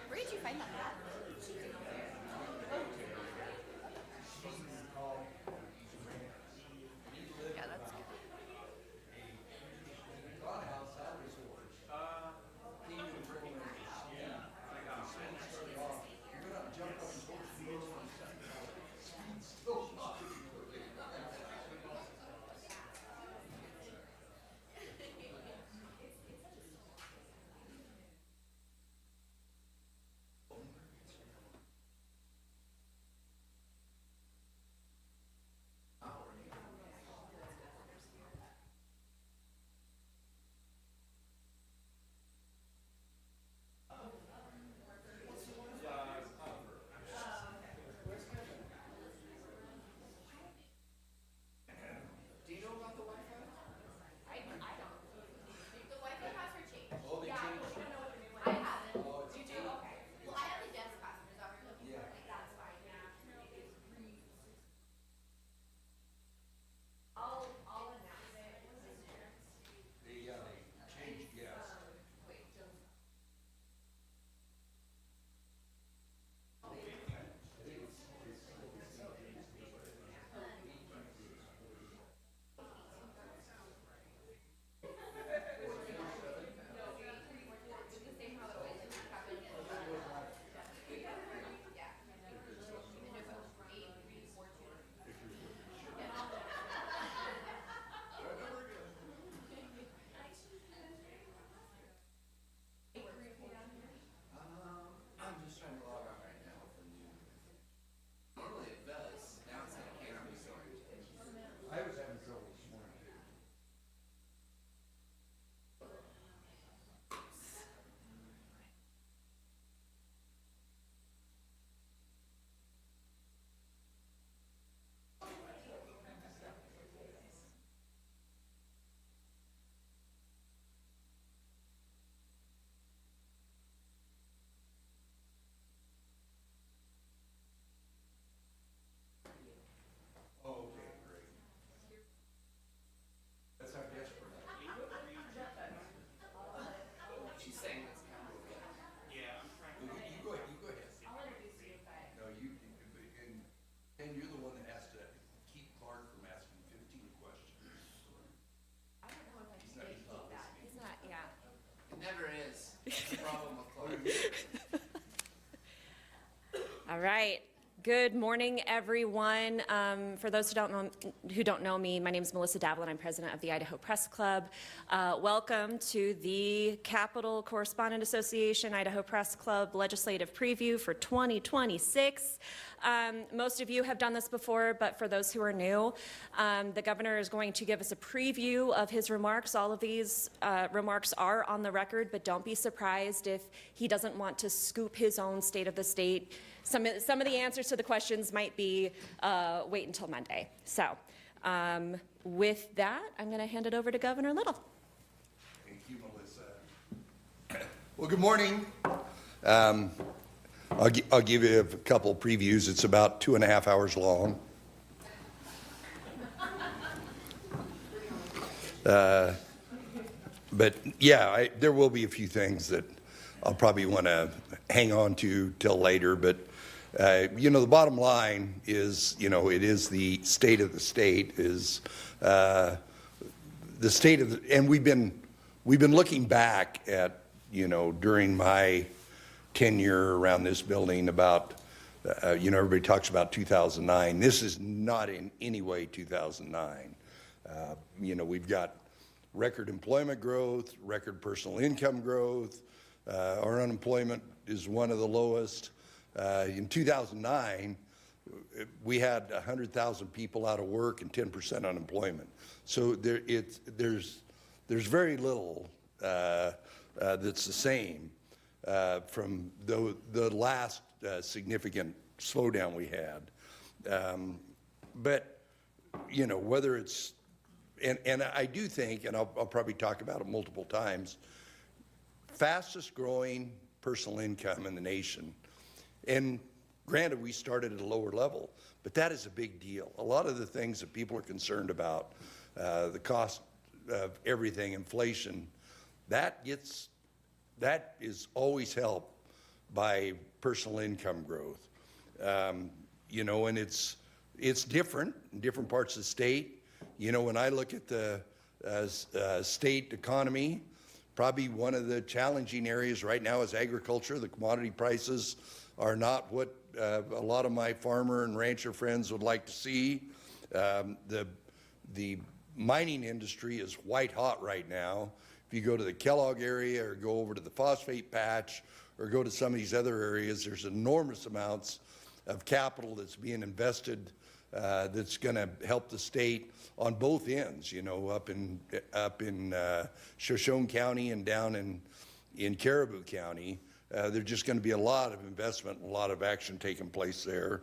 Where did you find that hat? Yeah, that's good. Do you know about the Wi-Fi? I don't. The Wi-Fi password changed. Oh, they Yeah, changed? I don't know what the new one is. I haven't. Oh, it's You do? eight. Okay. Well, I have the desk password. Is that what you're looking Yeah. for? Like, that's fine, yeah. I'll announce it. They changed, yes. Wait, just. I'm just trying to log on right now for new. Normally it does. Now it's like I can't restart. I was having trouble this morning too. Oh, okay, great. That's how desperate I am. She's saying it's kind of okay. Yeah, I'm trying Well, you go ahead, you go ahead. I'll introduce you, but. No, and you're the one that has to keep Clark from asking 15 questions. I don't know if I He's can not- keep he's not that. listening. He's not, yeah. It never is. That's the problem with Clark. All right. Good morning, everyone. For those who don't know me, my name is Melissa Davlin. I'm president of the Idaho Press Club. Welcome to the Capitol Correspondent Association Idaho Press Club Legislative Preview for 2026. Most of you have done this before, but for those who are new, the governor is going to give us a preview of his remarks. All of these remarks are on the record, but don't be surprised if he doesn't want to scoop his own state of the state. Some of the answers to the questions might be wait until Monday. So with that, I'm going to hand it over to Governor Little. Thank you, Melissa. Well, good morning. I'll give you a couple previews. It's about 2.5 hours long. But yeah, there will be a few things that I'll probably want to hang on to till later. But the bottom line is, it is the state of the state is the state of the, and we've been looking back at, during my tenure around this building about, everybody talks about 2009. This is not in any way 2009. We've got record employment growth, record personal income growth. Our unemployment is one of the lowest. In 2009, we had 100,000 people out of work and 10% unemployment. So there's very little that's the same from the last significant slowdown we had. But whether it's and I do think, and I'll probably talk about it multiple times, fastest growing personal income in the nation. And granted, we started at a lower level, but that is a big deal. A lot of the things that people are concerned about, the cost of everything, inflation, that is always helped by personal income growth. And it's different in different parts of the state. When I look at the state economy, probably one of the challenging areas right now is agriculture. The commodity prices are not what a lot of my farmer and rancher friends would like to see. The mining industry is white hot right now. If you go to the Kellogg area or go over to the phosphate patch or go to some of these other areas, there's enormous amounts of capital that's being invested that's going to help the state on both ends, up in Shoshone County and down in Caribou County. There's just going to be a lot of investment and a lot of action taking place there.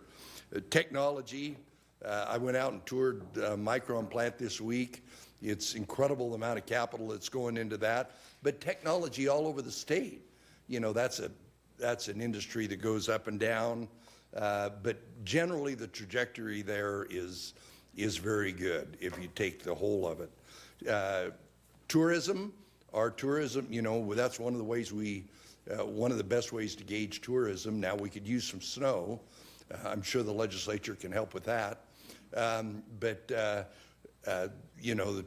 Technology, I went out and toured Micron plant this week. It's incredible the amount of capital that's going into that. But technology all over the state, that's an industry that goes up and down. But generally the trajectory there is very good if you take the whole of it. Tourism, our tourism, that's one of the ways one of the best ways to gauge tourism. Now we could use some snow. I'm sure the legislature can help with that. But the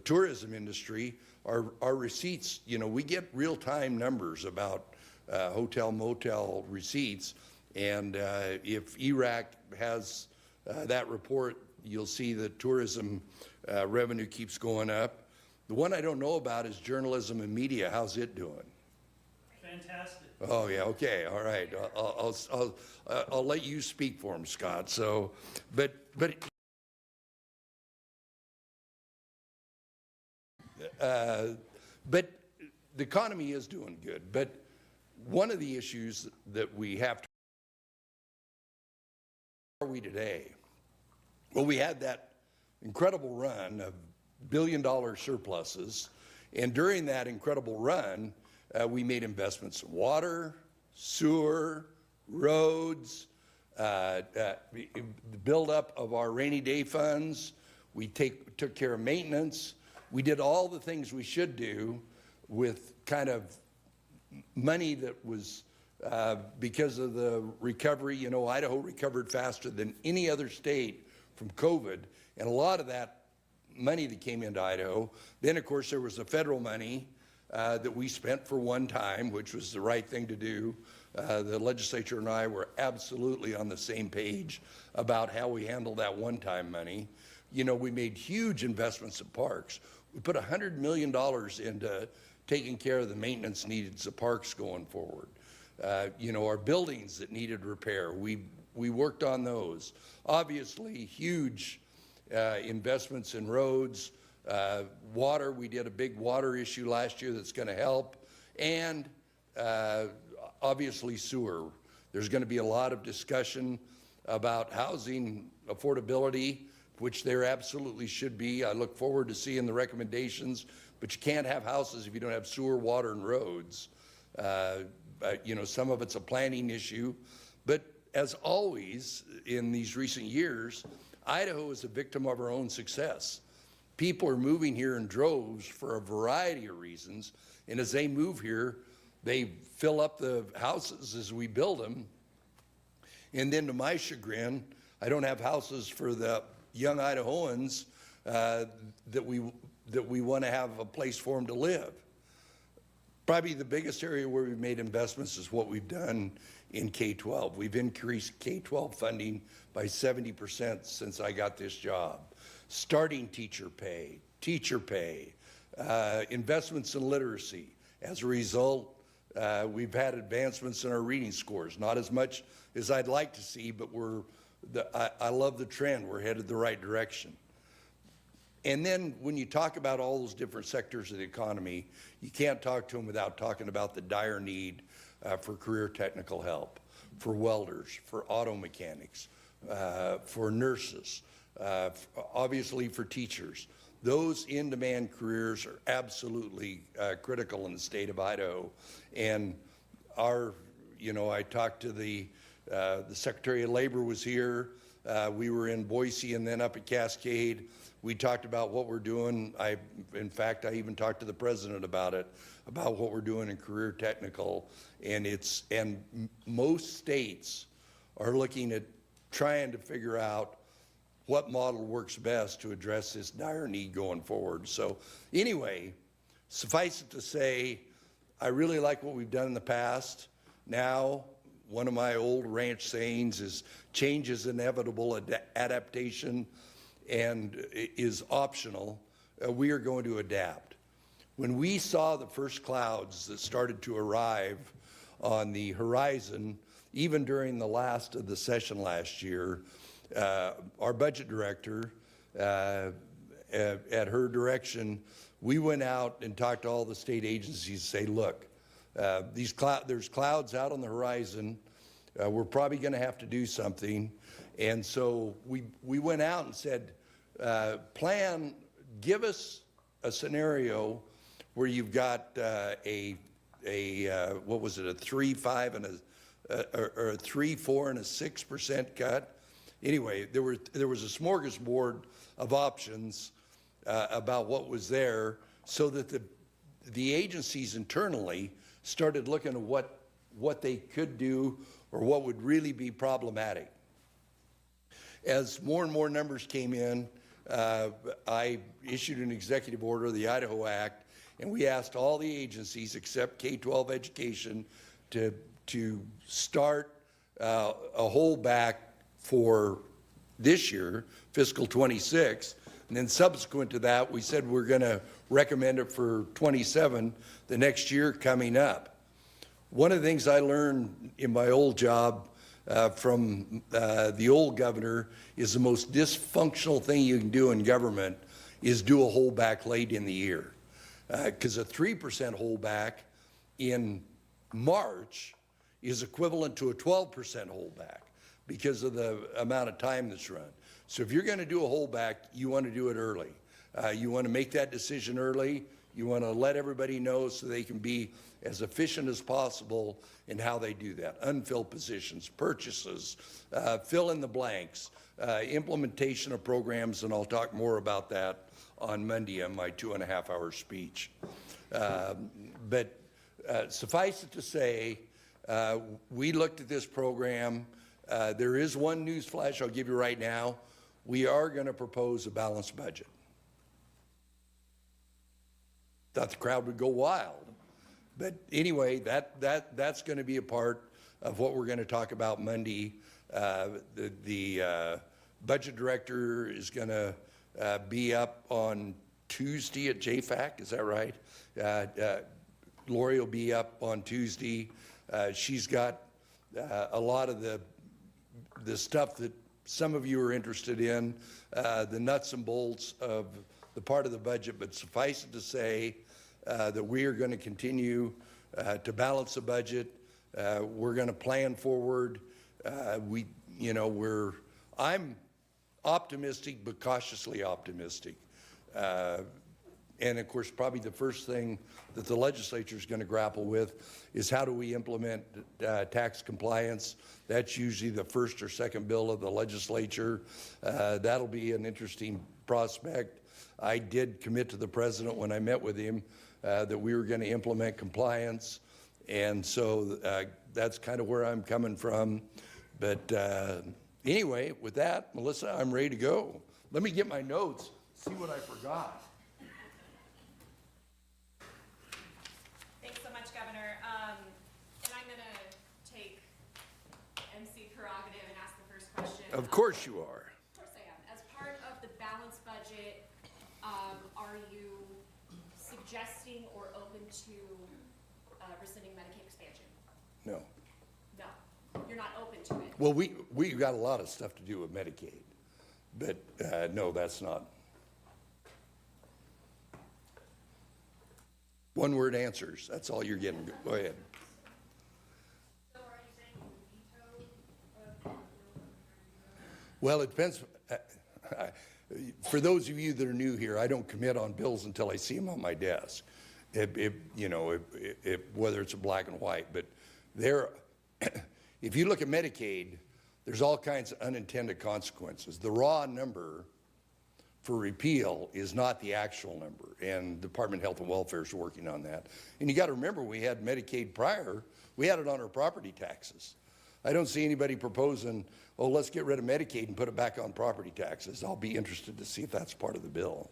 tourism industry, our receipts, we get real-time numbers about hotel, motel receipts. And if ERAC has that report, you'll see that tourism revenue keeps going up. The one I don't know about is journalism and media. How's it doing? Fantastic. Oh yeah, okay, all right. I'll let you speak for him, Scott. So, but the economy is doing good. But one of the issues that we have to are we today? Well, we had that incredible run of billion-dollar surpluses, and during that incredible run, we made investments in water, sewer, roads, build-up of our rainy day funds. We took care of maintenance. We did all the things we should do with kind of money that was because of the recovery. Idaho recovered faster than any other state from COVID, and a lot of that money that came into Idaho. Then, of course, there was the federal money that we spent for one time, which was the right thing to do. The legislature and I were absolutely on the same page about how we handle that one-time money. You know, we made huge investments in parks. We put $100 million into taking care of the maintenance needs of parks going forward. You know, our buildings that needed repair, we worked on those. Obviously, huge investments in roads, water. We did a big water issue last year that's going to help, and obviously sewer. There's going to be a lot of discussion about housing affordability, which there absolutely should be. I look forward to seeing the recommendations, but you can't have houses if you don't have sewer, water, and roads. You know, some of it's a planning issue, but as always in these recent years, Idaho is a victim of our own success. People are moving here in droves for a variety of reasons, and as they move here, they fill up the houses as we build them. And then to my chagrin, I don't have houses for the young Idahoans that we want to have a place for them to live. Probably the biggest area where we've made investments is what we've done in K-12. We've increased K-12 funding by 70% since I got this job. Starting teacher pay, investments in literacy. As a result, we've had advancements in our reading scores. Not as much as I'd like to see, but I love the trend. We're headed the right direction. And then when you talk about all those different sectors of the economy, you can't talk to them without talking about the dire need for career technical help, for welders, for auto mechanics, for nurses, obviously for teachers. Those in-demand careers are absolutely critical in the state of Idaho. And I talked to the Secretary of Labor was here. We were in Boise and then up at Cascade. We talked about what we're doing. In fact, I even talked to the president about it, about what we're doing in career technical. And most states are looking at trying to figure out what model works best to address this dire need going forward. So anyway, suffice it to say, I really like what we've done in the past. Now, one of my old ranch sayings is change is inevitable, adaptation and is optional. We are going to adapt. When we saw the first clouds that started to arrive on the horizon, even during the last of the session last year, our budget director, at her direction, we went out and talked to all the state agencies to say, look, there's clouds out on the horizon. We're probably going to have to do something. And so we went out and said, give us a scenario where you've got what was it, a 3, 5, and a 3, 4, and a 6% cut. Anyway, there was a smorgasbord of options about what was there, so that the agencies internally started looking at what they could do or what would really be problematic. As more and more numbers came in, I issued an executive order, the Idaho Act, and we asked all the agencies except K-12 education to start a holdback for this year, fiscal 26, and then subsequent to that, we said we're going to recommend it for 27, the next year coming up. One of the things I learned in my old job from the old governor is the most dysfunctional thing you can do in government is do a holdback late in the year. Because a 3% holdback in March is equivalent to a 12% holdback because of the amount of time that's run. So if you're going to do a holdback, you want to do it early. You want to make that decision early. You want to let everybody know so they can be as efficient as possible in how they do that. Unfilled positions, purchases, fill in the blanks, implementation of programs, and I'll talk more about that on Monday in my 2.5-hour speech. But suffice it to say, we looked at this program. There is one news flash I'll give you right now. We are going to propose a balanced budget. Thought the crowd would go wild. But anyway, that's going to be a part of what we're going to talk about Monday. The budget director is going to be up on Tuesday at JFAC, is that right? Lori will be up on Tuesday. She's got a lot of the stuff that some of you are interested in, the nuts and bolts of the part of the budget, but suffice it to say that we are going to continue to balance the budget. We're going to plan forward. I'm optimistic, but cautiously optimistic. And of course, probably the first thing that the legislature is going to grapple with is how do we implement tax compliance. That's usually the first or second bill of the legislature. That'll be an interesting prospect. I did commit to the president when I met with him that we were going to implement compliance. And so that's kind of where I'm coming from. But anyway, with that, Melissa, I'm ready to go. Let me get my notes, see what I forgot. Thanks so much, Governor. And I'm going to take MC prerogative and ask the first question. Of course you are. Of course I am. As part of the balanced budget, are you suggesting or open to rescinding Medicaid expansion? No. No, you're not open to it. Well, we got a lot of stuff to do with Medicaid, but no, that's not. One word answers. That's all you're getting. Go ahead. So are you saying you veto? Well, it depends. For those of you that are new here, I don't commit on bills until I see them on my desk. Whether it's a black and white, but if you look at Medicaid, there's all kinds of unintended consequences. The raw number for repeal is not the actual number, and the Department of Health and Welfare is working on that. And you got to remember, we had Medicaid prior. We had it on our property taxes. I don't see anybody proposing, oh, let's get rid of Medicaid and put it back on property taxes. I'll be interested to see if that's part of the bill.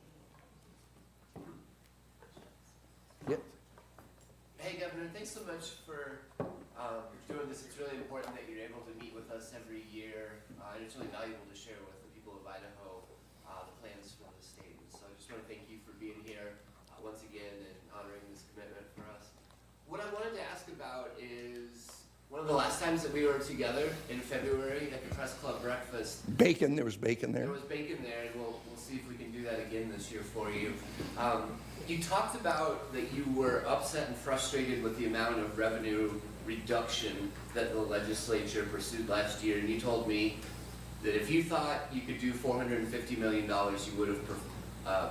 Yep. Hey, Governor, thanks so much for doing this. It's really important that you're able to meet with us every year, and it's really valuable to share with the people of Idaho the plans for the state. And so I just want to thank you for being here once again and honoring this commitment for us. What I wanted to ask about is one of the last times that we were together in February at the Press Club breakfast. Bacon, there was bacon there. There was bacon there, and we'll see if we can do that again this year for you. You talked about that you were upset and frustrated with the amount of revenue reduction that the legislature pursued last year, and you told me that if you thought you could do $450 million, you would have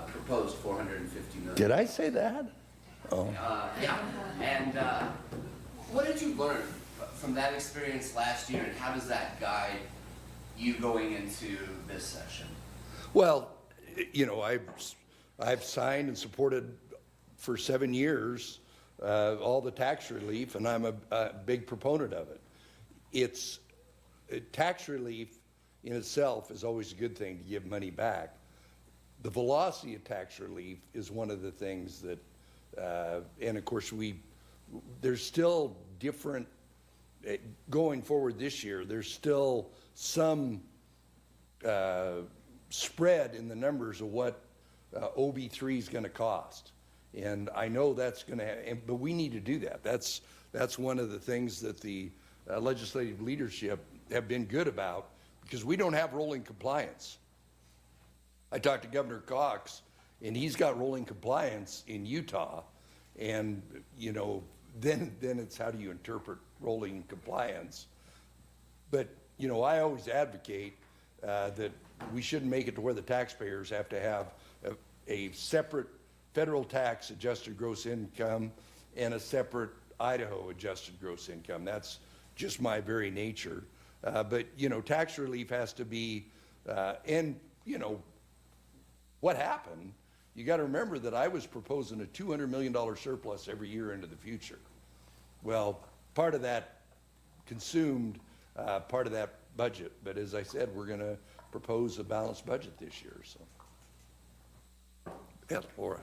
proposed $450 million. Did I say that? Oh. Yeah, and what did you learn from that experience last year, and how does that guide you going into this session? Well, I've signed and supported for 7 years all the tax relief, and I'm a big proponent of it. It's tax relief in itself is always a good thing to give money back. The velocity of tax relief is one of the things that, and of course there's still different, going forward this year, there's still some spread in the numbers of what OB3 is going to cost. And I know that's going to, but we need to do that. That's one of the things that the legislative leadership have been good about, because we don't have rolling compliance. I talked to Governor Cox, and he's got rolling compliance in Utah. And, then it's how do you interpret rolling compliance? But, I always advocate that we shouldn't make it to where the taxpayers have to have a separate federal tax adjusted gross income and a separate Idaho adjusted gross income. That's just my very nature. But, tax relief has to be, and, what happened, you got to remember that I was proposing a $200 million surplus every year into the future. Well, part of that consumed part of that budget. But as I said, we're going to propose a balanced budget this year. So, yeah, Laura.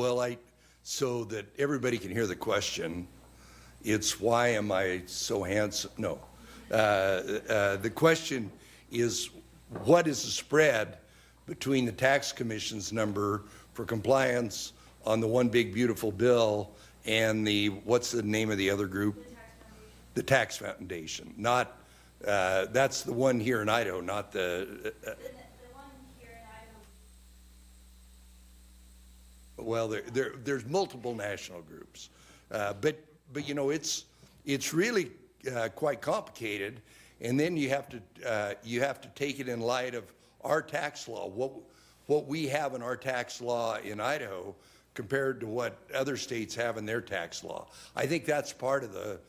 Well, so that everybody can hear the question, it's why am I so handsome? No. The question is, what is the spread between the tax commission's number for compliance on the one big beautiful bill and what's the name of the other group? The Tax Foundation. Not, that's the one here in Idaho, not the one here in Idaho. well, there's multiple national groups, but you know it's really quite complicated, and then you have to take it in light of our tax law, what we have in our tax law in Idaho compared to what other states have in their tax law. I think that's part of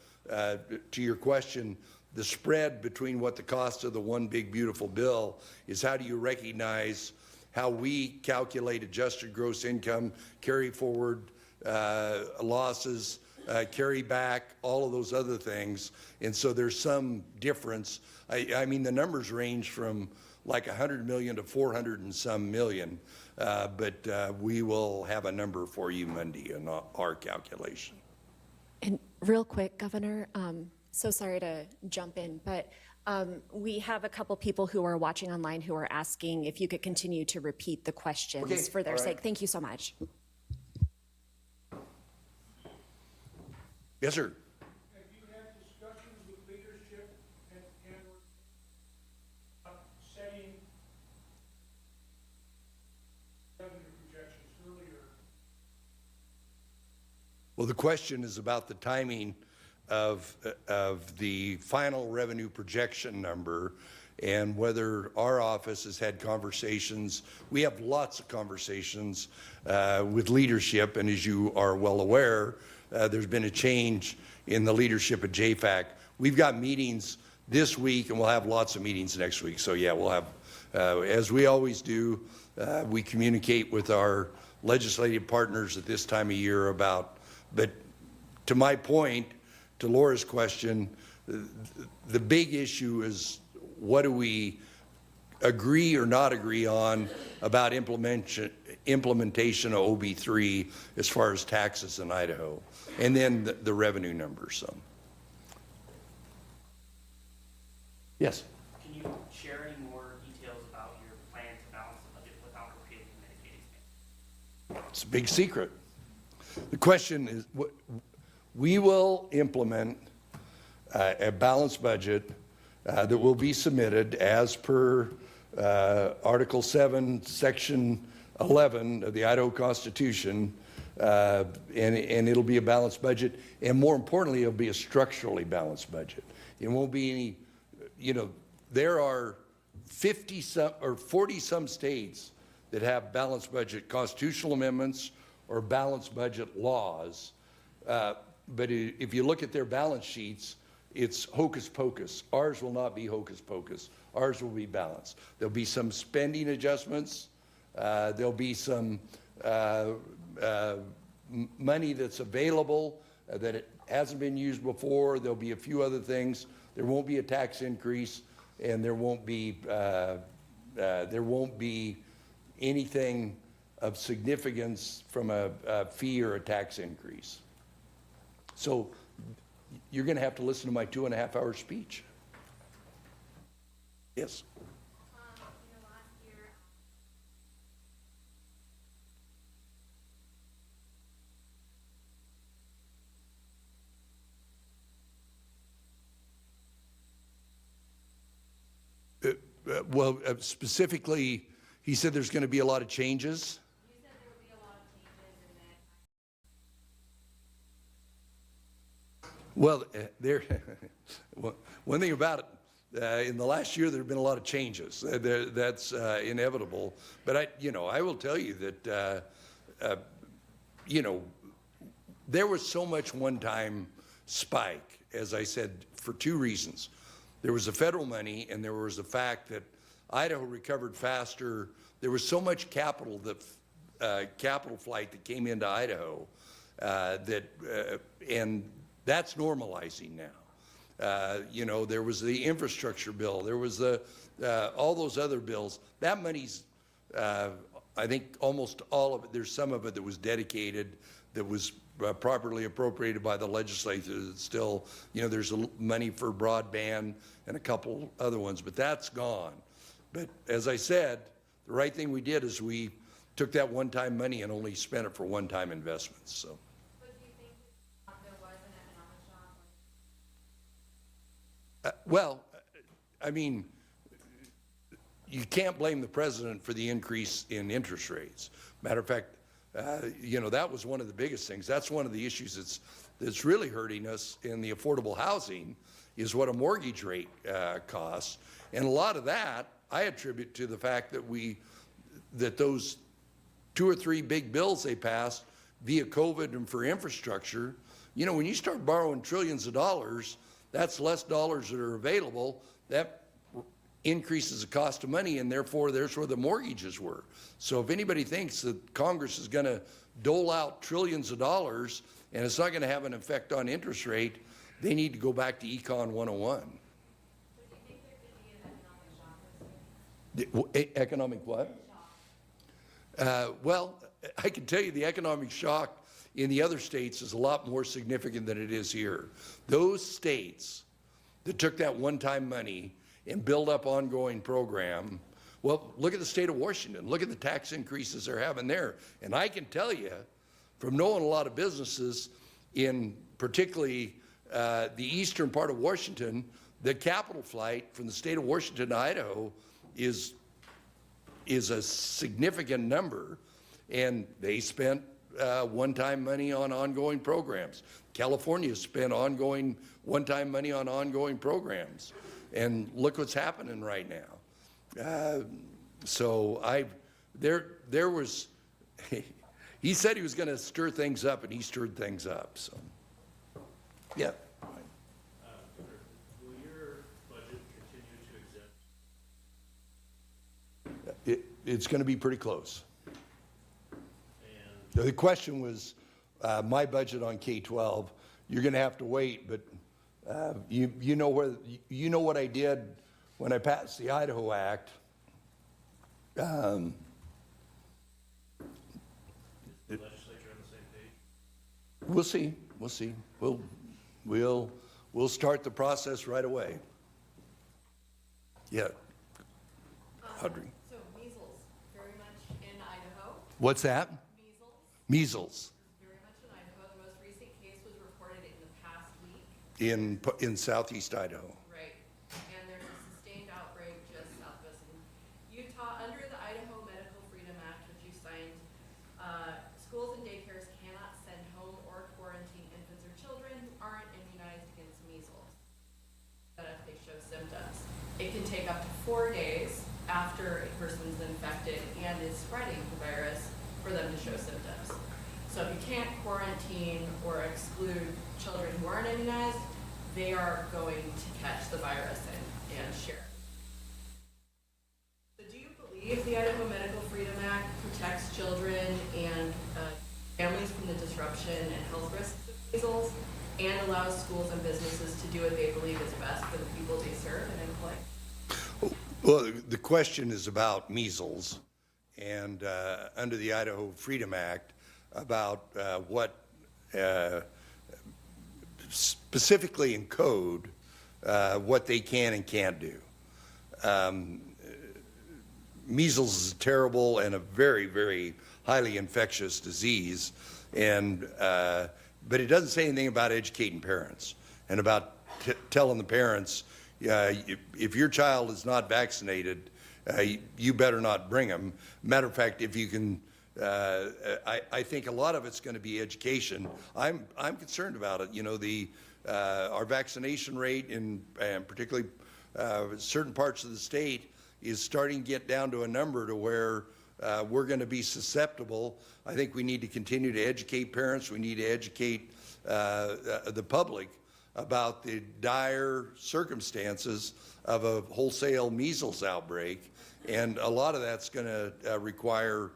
to your question. The spread between what the cost of the one big beautiful bill is, how do you recognize how we calculate adjusted gross income, carry forward losses, carry back, all of those other things. And so there's some difference. I mean, the numbers range from like 100 million to 400 and some million, but we will have a number for you Monday in our calculation. And real quick, Governor, so sorry to jump in, but we have a couple people who are watching online who are asking if you could continue to repeat the questions Okay, for their all right. sake. Thank you so much. Yes, sir. Have you had discussions with leadership and setting revenue projections earlier? Well, the question is about the timing of the final revenue projection number and whether our office has had conversations. We have lots of conversations with leadership, and as you are well aware, there's been a change in the leadership at JFAC. We've got meetings this week, and we'll have lots of meetings next week. So yeah, we'll have, as we always do, we communicate with our legislative partners at this time of year about, but to my point, to Laura's question, the big issue is what do we agree or not agree on about implementation of OB3 as far as taxes in Idaho, and then the revenue numbers. So. Yes. Can you share any more details about your plan to balance the budget without creating Medicaid expense? It's a big secret. The question is, we will implement a balanced budget that will be submitted as per Article 7, Section 11 of the Idaho Constitution, and it'll be a balanced budget, and more importantly, it'll be a structurally balanced budget. It won't be any, you know, there are 50-some or 40-some states that have balanced budget constitutional amendments or balanced budget laws, but if you look at their balance sheets, it's hocus pocus. Ours will not be hocus pocus. Ours will be balanced. There'll be some spending adjustments. There'll be some money that's available that it hasn't been used before. There'll be a few other things. There won't be a tax increase, and there won't be anything of significance from a fee or a tax increase. So you're going to have to listen to my 2.5-hour speech. Yes. Last year, Well, specifically, he said there's going to be a lot of changes. you said there would be a lot of changes and that. Well, well, one thing about it, in the last year, there have been a lot of changes. That's inevitable. But I will tell you that, there was so much one-time spike, as I said, for two reasons. There was the federal money, and there was the fact that Idaho recovered faster. There was so much capital flight that came into Idaho and that's normalizing now. There was the infrastructure bill. There was all those other bills. That money's, I think almost all of it, there's some of it that was dedicated, that was properly appropriated by the legislature. It's still, there's money for broadband and a couple other ones, but that's gone. But as I said, the right thing we did is we took that one-time money and only spent it for one-time investments, so. But do you think there was an economic shock? Well, I mean, you can't blame the president for the increase in interest rates. Matter of fact, that was one of the biggest things. That's one of the issues that's really hurting us in the affordable housing, is what a mortgage rate costs. And a lot of that I attribute to the fact that those 2 or 3 big bills they passed via COVID and for infrastructure, when you start borrowing trillions of dollars, that's less dollars that are available. That increases the cost of money, and therefore there's where the mortgages were. So if anybody thinks that Congress is going to dole out trillions of dollars and it's not going to have an effect on interest rate, they need to go back to Econ 101. But do you think there could be an economic shock this year? Economic what? Well, I can tell you the economic shock in the other states is a lot more significant than it is here. Those states that took that one-time money and build up ongoing program, well, look at the state of Washington. Look at the tax increases they're having there. And I can tell you, from knowing a lot of businesses in particularly the eastern part of Washington, the capital flight from the state of Washington to Idaho is a significant number, and they spent one-time money on ongoing programs. California spent one-time money on ongoing programs. And look what's happening right now. There was, he said he was going to stir things up, and he stirred things up, so, yeah. Will your budget continue to exempt? It's going to be pretty close. And The question was my budget on K-12. You're going to have to wait, but you know what I did when I passed the Idaho Act. is the legislature on the same page? We'll see. We'll start the process right away. Yeah. Audrey. So measles, very much in Idaho. What's that? Measles, Measles very much in Idaho. The most recent case was reported in the past week. in southeast Idaho. Right. And there's a sustained outbreak just south of us in Utah. Under the Idaho Medical Freedom Act, which you signed, schools and daycares cannot send home or quarantine infants or children who aren't immunized against measles, but if they show symptoms. It can take up to 4 days after a person's infected and is spreading the virus for them to show symptoms. So if you can't quarantine or exclude children who aren't immunized, they are going to catch the virus and share it. So do you believe the Idaho Medical Freedom Act protects children and families from the disruption and health risks of measles and allows schools and businesses to do what they believe is best for the people they serve and employ? Well, the question is about measles, and under the Idaho Freedom Act, about what specifically in code, what they can and can't do. Measles is terrible and a very, very highly infectious disease, and but it doesn't say anything about educating parents and about telling the parents, if your child is not vaccinated, you better not bring them. Matter of fact, if you can, I think a lot of it's going to be education. I'm concerned about it. You know, our vaccination rate in particularly certain parts of the state is starting to get down to a number to where we're going to be susceptible. I think we need to continue to educate parents. We need to educate the public about the dire circumstances of a wholesale measles outbreak, and a lot of that's going to require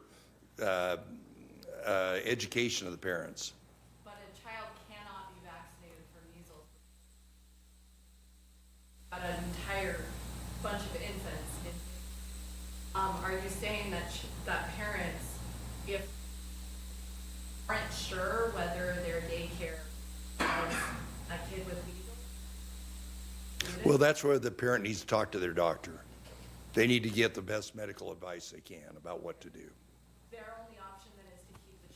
education of the parents. But a child cannot be vaccinated for measles. But an entire bunch of infants Are you saying that, that parents, if aren't sure whether their daycare has a kid with measles? Well, that's where the parent needs to talk to their doctor. They need to get the best medical advice they can about what to do. Their only option then is to keep the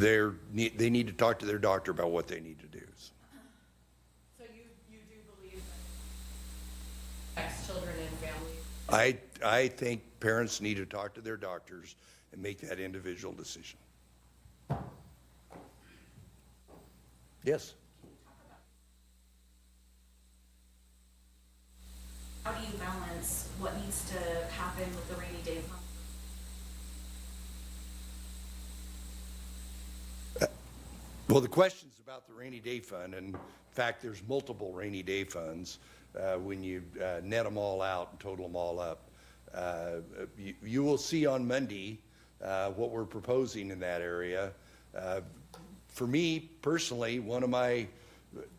child. They need to talk to their doctor about what they need to do. So you do believe that affects children and families? I think parents need to talk to their doctors and make that individual decision. Yes? How do you balance what needs to happen with the rainy day fund? Well, the question's about the rainy day fund, and in fact, there's multiple rainy day funds. When you net them all out and total them all up, you will see on Monday what we're proposing in that area. For me personally, one of my,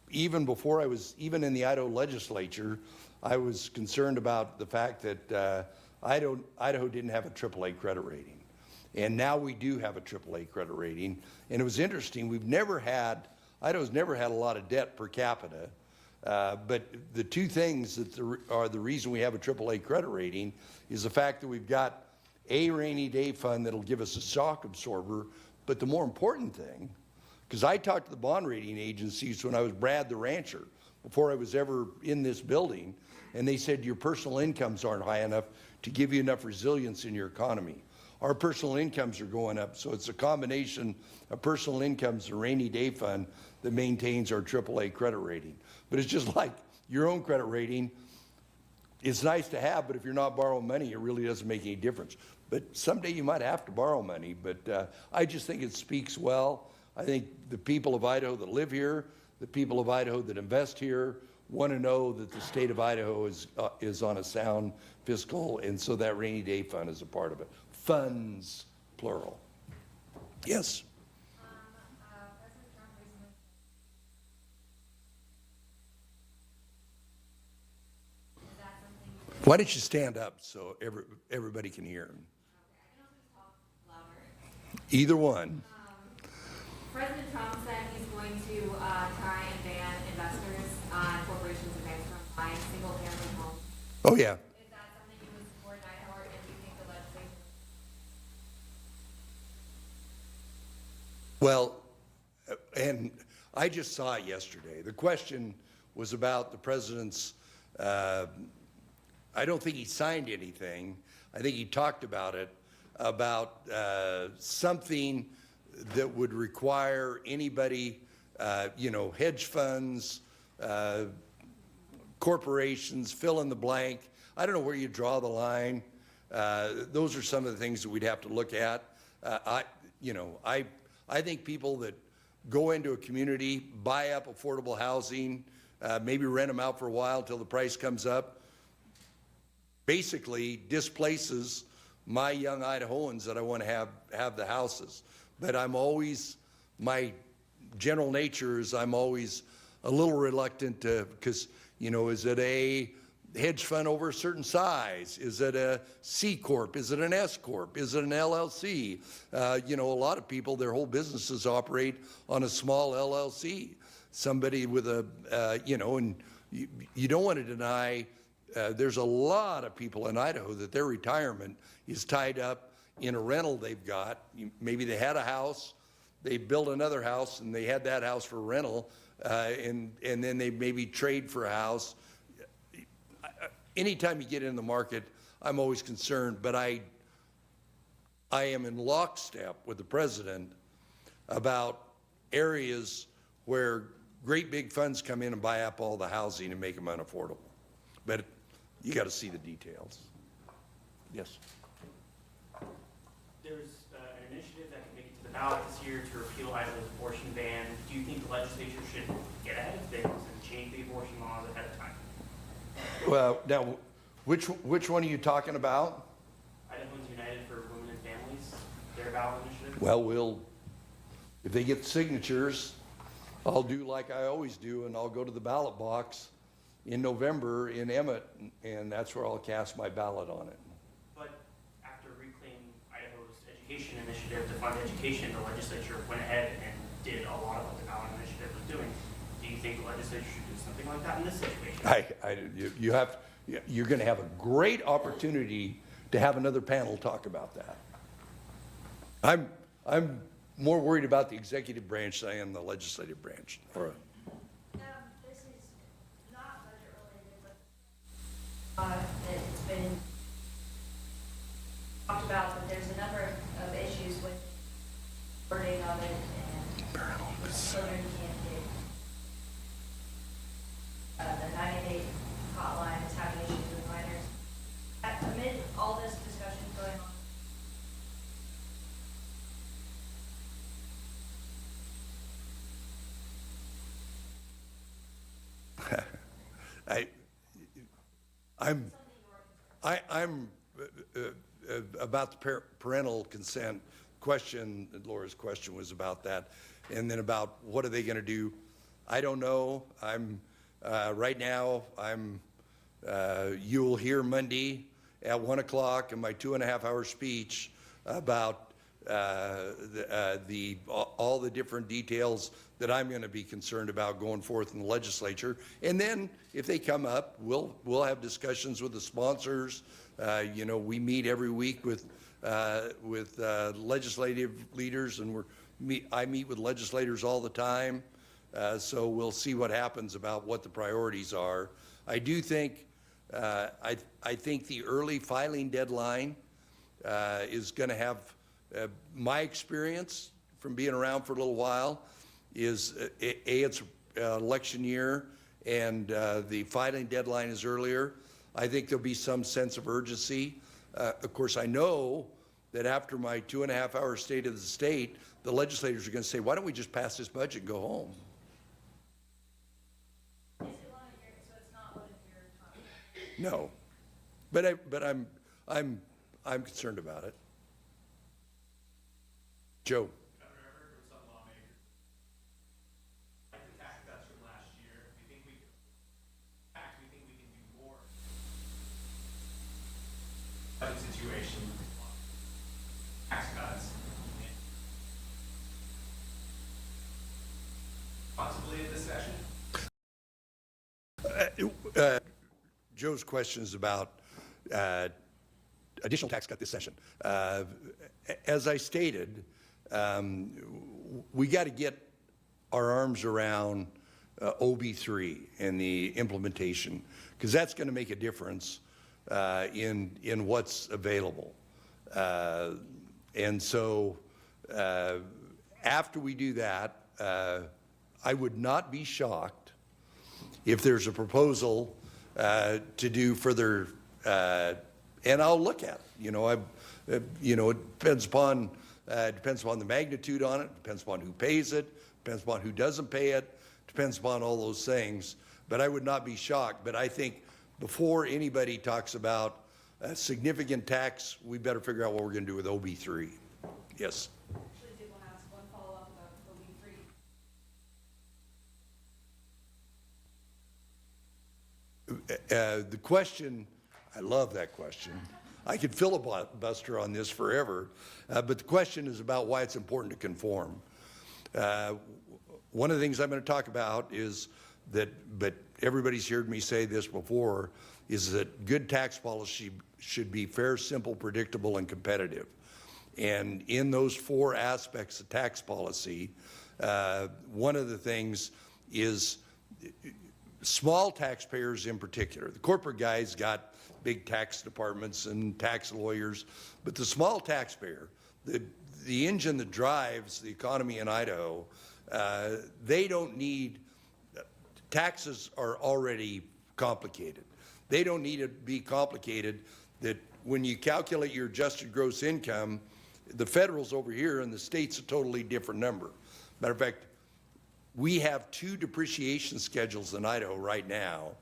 even before I was even in the Idaho legislature, I was concerned about the fact that Idaho didn't have a AAA credit rating. And now we do have a AAA credit rating. And it was interesting, Idaho's never had a lot of debt per capita. But the two things that are the reason we have a AAA credit rating is the fact that we've got a rainy day fund that'll give us a shock absorber. But the more important thing, because I talked to the bond rating agencies when I was Brad the rancher, before I was ever in this building, and they said your personal incomes aren't high enough to give you enough resilience in your economy. Our personal incomes are going up, so it's a combination of personal incomes and rainy day fund that maintains our AAA credit rating. But it's just like your own credit rating. It's nice to have, but if you're not borrowing money, it really doesn't make any difference. But someday you might have to borrow money, but I just think it speaks well. I think the people of Idaho that live here, the people of Idaho that invest here, want to know that the state of Idaho is on a sound fiscal, and so that rainy day fund is a part of it. Funds, plural. Yes? President Trump recently. Is that something? Why don't you stand up so everybody can hear? I can also just talk louder. Either one. President Trump said he's going to try and ban investors, corporations and banks from buying single-family homes. Oh, yeah. Is that something you would support in Idaho, or do you think the legislature? Well, and I just saw it yesterday. The question was about the president's, I don't think he signed anything. I think he talked about it, about something that would require anybody, hedge funds, corporations, fill in the blank. I don't know where you draw the line. Those are some of the things that we'd have to look at. I think people that go into a community, buy up affordable housing, maybe rent them out for a while until the price comes up, basically displaces my young Idahoans that I want to have the houses. But my general nature is I'm always a little reluctant to, because, is it a hedge fund over a certain size? Is it a C Corp? Is it an S Corp? Is it an LLC? A lot of people, their whole businesses operate on a small LLC. Somebody with and you don't want to deny, there's a lot of people in Idaho that their retirement is tied up in a rental they've got. Maybe they had a house, they built another house, and they had that house for rental, and then they maybe trade for a house. Anytime you get in the market, I'm always concerned, but I am in lockstep with the president about areas where great big funds come in and buy up all the housing and make them unaffordable. But you got to see the details. Yes. There's an initiative that can make it to the ballot this year to repeal Idaho's abortion ban. Do you think the legislature should get ahead of things and change the abortion laws ahead of time? Well, now, which one are you talking about? Idahoans United for Women and Families, their ballot initiative? Well, if they get signatures, I'll do like I always do, and I'll go to the ballot box in November in Emmett, and that's where I'll cast my ballot on it. initiative to fund education, the legislature went ahead and did a lot of what the ballot initiative was doing. Do you think the legislature should do something like that in this situation? You're going to have a great opportunity to have another panel talk about that. I'm more worried about the executive branch than I am the legislative branch. Laura. This is not budget related, but it's been talked about that there's a number of issues with wording of it and children can't get the 90-day hotline is having issues with minors. Amid all this discussion going on, I'm about the parental consent question. Laura's question was about that, and then about what are they going to do. I don't know. Right now. You'll hear Monday at 1 o'clock in my 2.5-hour speech about all the different details that I'm going to be concerned about going forth in the legislature. And then if they come up, we'll have discussions with the sponsors. We meet every week with legislative leaders, and I meet with legislators all the time. So we'll see what happens about what the priorities are. I do think I think the early filing deadline is going to have my experience from being around for a little while is it's election year and the filing deadline is earlier. I think there'll be some sense of urgency. Of course, I know that after my 2.5-hour state of the state, the legislators are going to say, why don't we just pass this budget and go home? is it one of your, so it's not one of your top? No, but I'm concerned about it. Joe. Governor, I've heard from some lawmakers, like the tax cuts from last year. Do you think we can do more? Budget situation, tax cuts, possibly in this session? Joe's question is about additional tax cut this session. As I stated, we got to get our arms around OB3 and the implementation, because that's going to make a difference in what's available. And so after we do that, I would not be shocked if there's a proposal to do further, and I'll look at it. It depends upon the magnitude on it, depends upon who pays it, depends upon who doesn't pay it, depends upon all those things. But I would not be shocked. But I think before anybody talks about a significant tax, we better figure out what we're going to do with OB3. Yes. Actually, did want to ask one follow-up about OB3. The question, I love that question. I could filibuster on this forever, but the question is about why it's important to conform. One of the things I'm going to talk about is that, but everybody's heard me say this before, is that good tax policy should be fair, simple, predictable, and competitive. And in those 4 aspects of tax policy, one of the things is small taxpayers in particular. The corporate guys got big tax departments and tax lawyers, but the small taxpayer, the engine that drives the economy in Idaho, they don't need, taxes are already complicated. They don't need to be complicated that when you calculate your adjusted gross income, the federal's over here and the state's a totally different number. Matter of fact, we have 2 depreciation schedules in Idaho right now.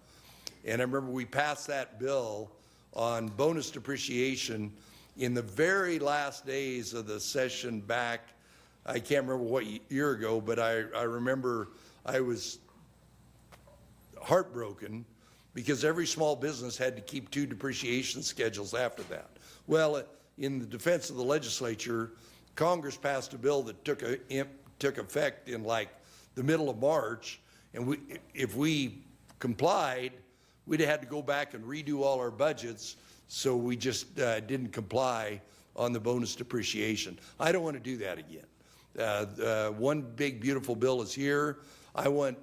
And I remember we passed that bill on bonus depreciation in the very last days of the session back, I can't remember what year ago, but I remember I was heartbroken because every small business had to keep 2 depreciation schedules after that. Well, in the defense of the legislature, Congress passed a bill that took effect in like the middle of March, and if we complied, we'd have had to go back and redo all our budgets, so we just didn't comply on the bonus depreciation. I don't want to do that again. One big beautiful bill is here. I want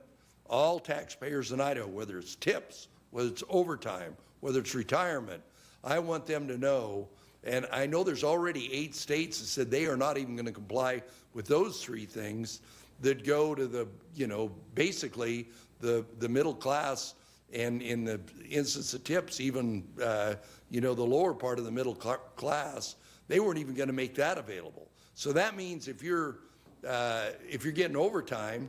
all taxpayers in Idaho, whether it's tips, whether it's overtime, whether it's retirement, I want them to know, and I know there's already 8 states that said they are not even going to comply with those 3 things that go to the, basically the middle class, and in the instance of tips, even, the lower part of the middle class, they weren't even going to make that available. So that means if you're getting overtime,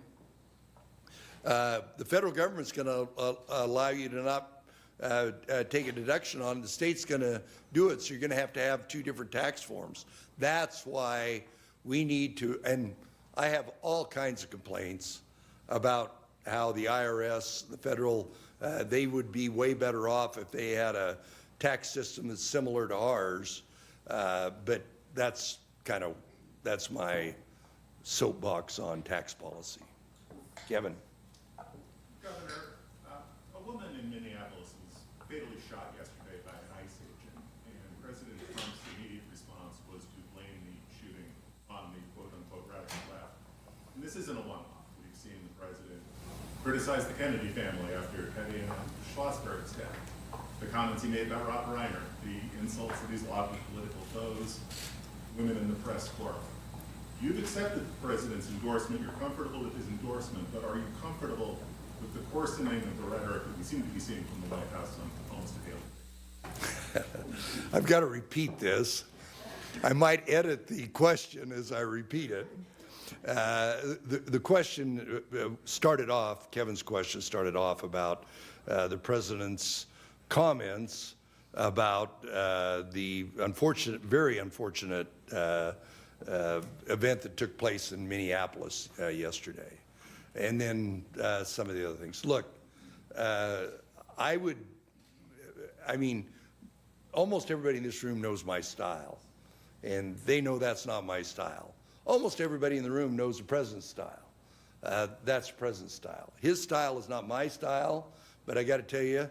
the federal government's going to allow you to not take a deduction on it. The state's going to do it, so you're going to have 2 different tax forms. That's why we need to, and I have all kinds of complaints about how the IRS, the federal, they would be way better off if they had a tax system that's similar to ours. But that's my soapbox on tax policy. Kevin. Governor, a woman in Minneapolis was fatally shot yesterday by an ICE agent, and President Trump's immediate response was to blame the shooting on the quote-unquote radical left. And this isn't a one-off. We've seen the president criticize the Kennedy family after Teddy and Schlossberg's death, the comments he made about Rob Reiner, the insults that he's lobbed at political foes, women in the press corps. You've accepted the president's endorsement. You're comfortable with his endorsement, but are you comfortable with the coarsening of the rhetoric that we seem to be seeing from the White House on almost a daily basis? I've got to repeat this. I might edit the question as I repeat it. The question started off, Kevin's question started off about the president's comments about the very unfortunate event that took place in Minneapolis yesterday. And then some of the other things. Look, almost everybody in this room knows my style, and they know that's not my style. Almost everybody in the room knows the president's style. That's the president's style. His style is not my style, but I got to tell you,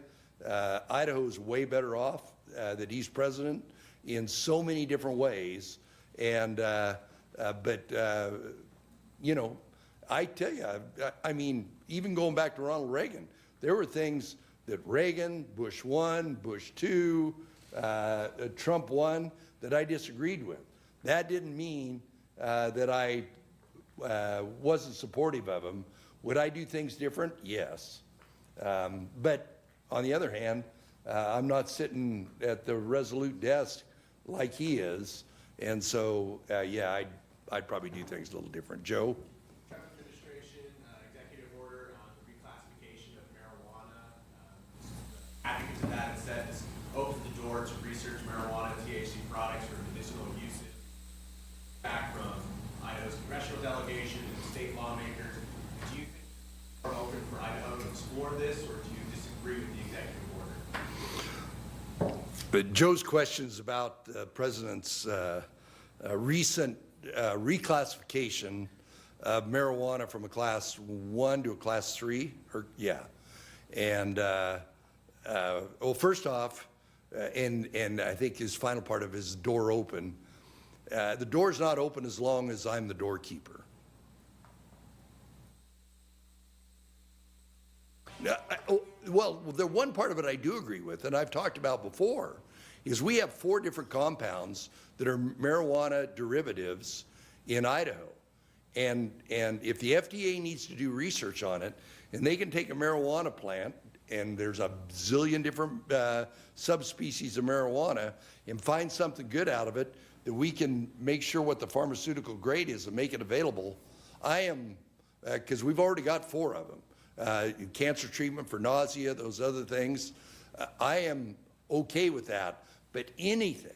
Idaho is way better off that he's president in so many different ways. And I tell you, even going back to Ronald Reagan, there were things that Reagan, Bush 1, Bush 2, Trump 1, that I disagreed with. That didn't mean that I wasn't supportive of him. Would I do things different? Yes. But on the other hand, I'm not sitting at the Resolute desk like he is. And so, I'd probably do things a little different. Joe? Trump administration executive order on the reclassification of marijuana. Advocates of that says open the door to research marijuana THC products for medicinal uses. Back from Idaho's congressional delegation and state lawmakers, do you think are open for Idaho to explore this, or do you disagree with the executive order? But Joe's questions about the president's recent reclassification of marijuana from a class 1 to a class 3, and well, first off, and I think his final part of his door open. The door's not open as long as I'm the doorkeeper. Well, the one part of it I do agree with, and I've talked about before, is we have 4 different compounds that are marijuana derivatives in Idaho. And if the FDA needs to do research on it, and they can take a marijuana plant, and there's a zillion different subspecies of marijuana, and find something good out of it, that we can make sure what the pharmaceutical grade is and make it available. I am, because we've already got 4 of them. Cancer treatment for nausea, those other things. I am okay with that, but anything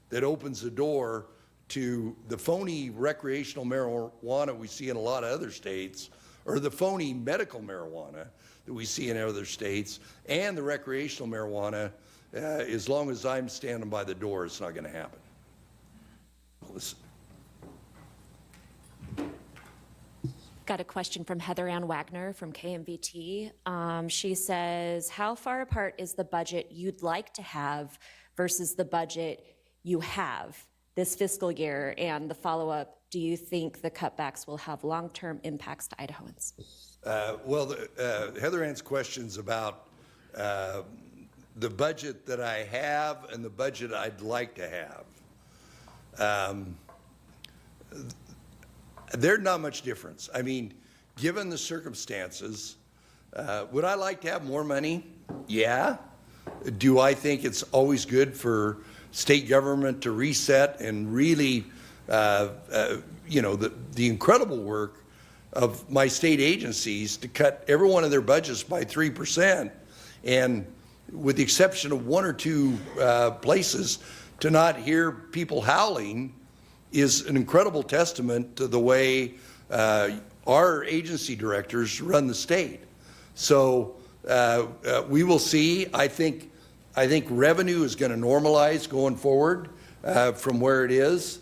that opens the door to the phony recreational marijuana we see in a lot of other states, or the phony medical marijuana that we see in other states, and the recreational marijuana, as long as I'm standing by the door, it's not going to happen. Listen. got a question from Heather Ann Wagner from KMVT. She says, how far apart is the budget you'd like to have versus the budget you have this fiscal year? And the follow-up, do you think the cutbacks will have long-term impacts to Idahoans? Heather Ann's question's about the budget that I have and the budget I'd like to have. There's not much difference. I mean, given the circumstances, would I like to have more money? Yeah. Do I think it's always good for state government to reset and really, you know, the incredible work of my state agencies to cut every one of their budgets by 3%, and with the exception of one or two places, to not hear people howling is an incredible testament to the way our agency directors run the state. So we will see. I think revenue is going to normalize going forward from where it is.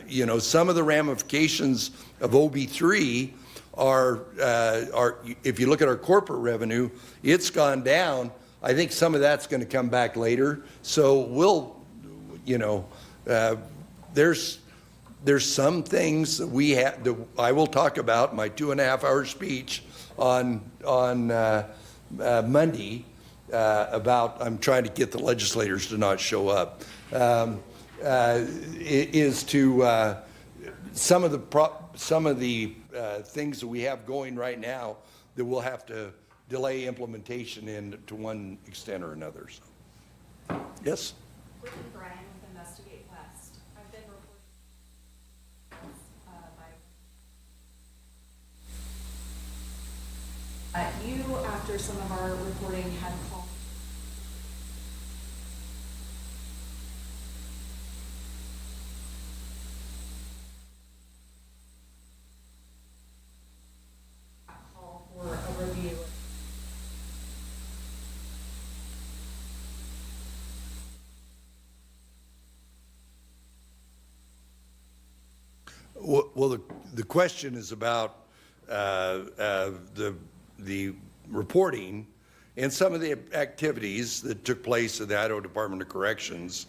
You know, some of the ramifications of OB3 are if you look at our corporate revenue, it's gone down. I think some of that's going to come back later. So we'll, you know, there's some things that we have that I will talk about my 2.5-hour speech on Monday about. I'm trying to get the legislators to not show up. Is to some of the things that we have going right now that we'll have to delay implementation in to one extent or another. So, yes. Brittany Bryan with Investigate West. I've been reporting you, after some of our reporting, had called for a review. Well, the question is about the reporting and some of the activities that took place at the Idaho Department of Corrections.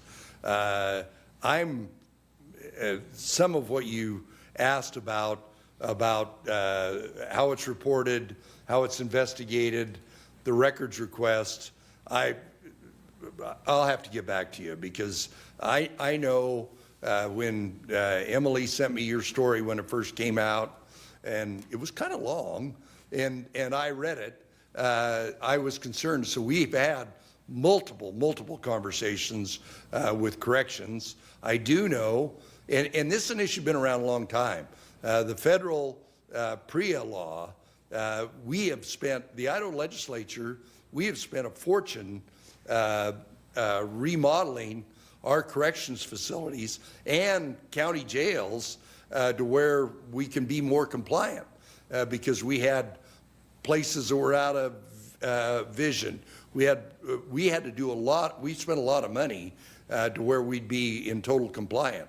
Some of what you asked about how it's reported, how it's investigated, the records request, I'll have to get back to you, because I know when Emily sent me your story when it first came out, and it was kind of long, and I read it, I was concerned. So we've had multiple conversations with corrections. I do know, and this is an issue been around a long time. The federal PREA law, we have spent, the Idaho legislature, we have spent a fortune remodeling our corrections facilities and county jails to where we can be more compliant, because we had places that were out of vision. We had to do a lot, we spent a lot of money to where we'd be in total compliant.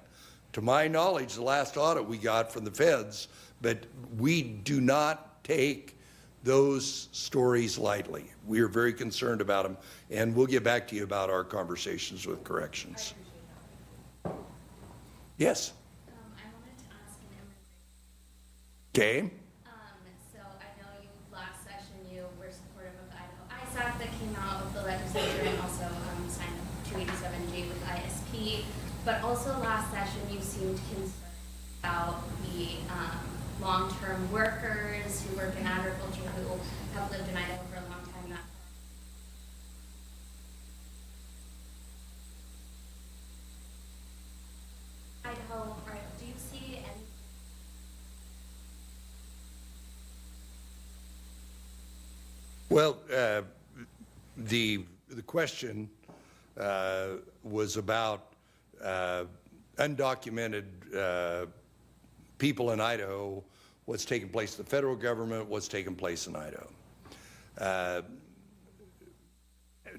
To my knowledge, the last audit we got from the feds, but we do not take those stories lightly. We are very concerned about them, and we'll get back to you about our conversations with corrections. Yes? I wanted to ask an immigrant. Okay. So I know you, last session, you were supportive of the Idaho ISAC that came out of the legislature, and also signed 287J with ISP. But also last session, you seemed concerned about the long-term workers who work in agriculture who have lived in Idaho for a long time. Idaho, do you see any? Well, the question was about undocumented people in Idaho, what's taking place in the federal government, what's taking place in Idaho.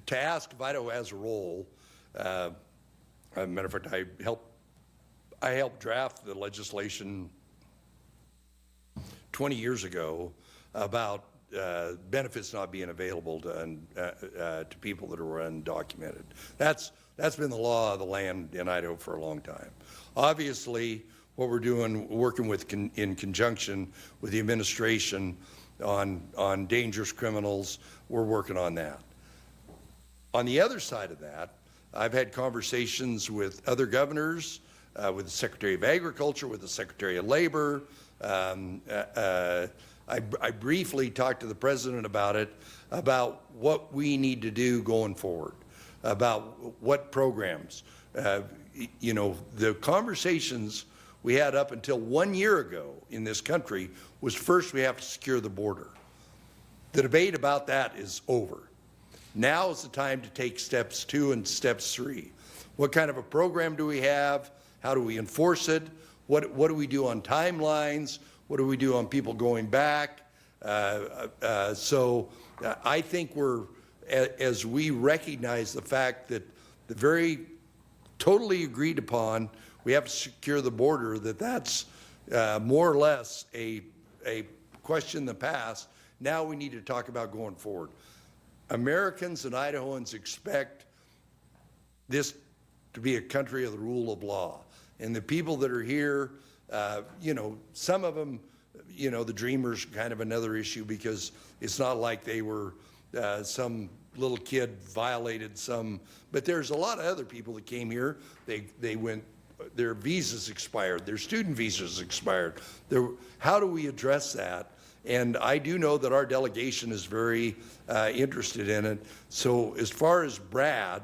To ask if Idaho has a role, as a matter of fact, I helped draft the legislation 20 years ago about benefits not being available to people that are undocumented. That's been the law of the land in Idaho for a long time. Obviously, what we're doing, working with in conjunction with the administration on dangerous criminals, we're working on that. On the other side of that, I've had conversations with other governors, with the Secretary of Agriculture, with the Secretary of Labor. I briefly talked to the President about it, about what we need to do going forward, about what programs. You know, the conversations we had up until 1 year ago in this country was, first we have to secure the border. The debate about that is over. Now is the time to take steps 2 and steps 3. What kind of a program do we have? How do we enforce it? What do we do on timelines? What do we do on people going back? So I think as we recognize the fact that the very totally agreed upon, we have to secure the border, that's more or less a question in the past. Now we need to talk about going forward. Americans and Idahoans expect this to be a country of the rule of law. And the people that are here, you know, some of them, you know, the Dreamers kind of another issue, because it's not like they were some little kid violated some, but there's a lot of other people that came here. They went, their visas expired, their student visas expired. How do we address that? And I do know that our delegation is very interested in it. So as far as Brad,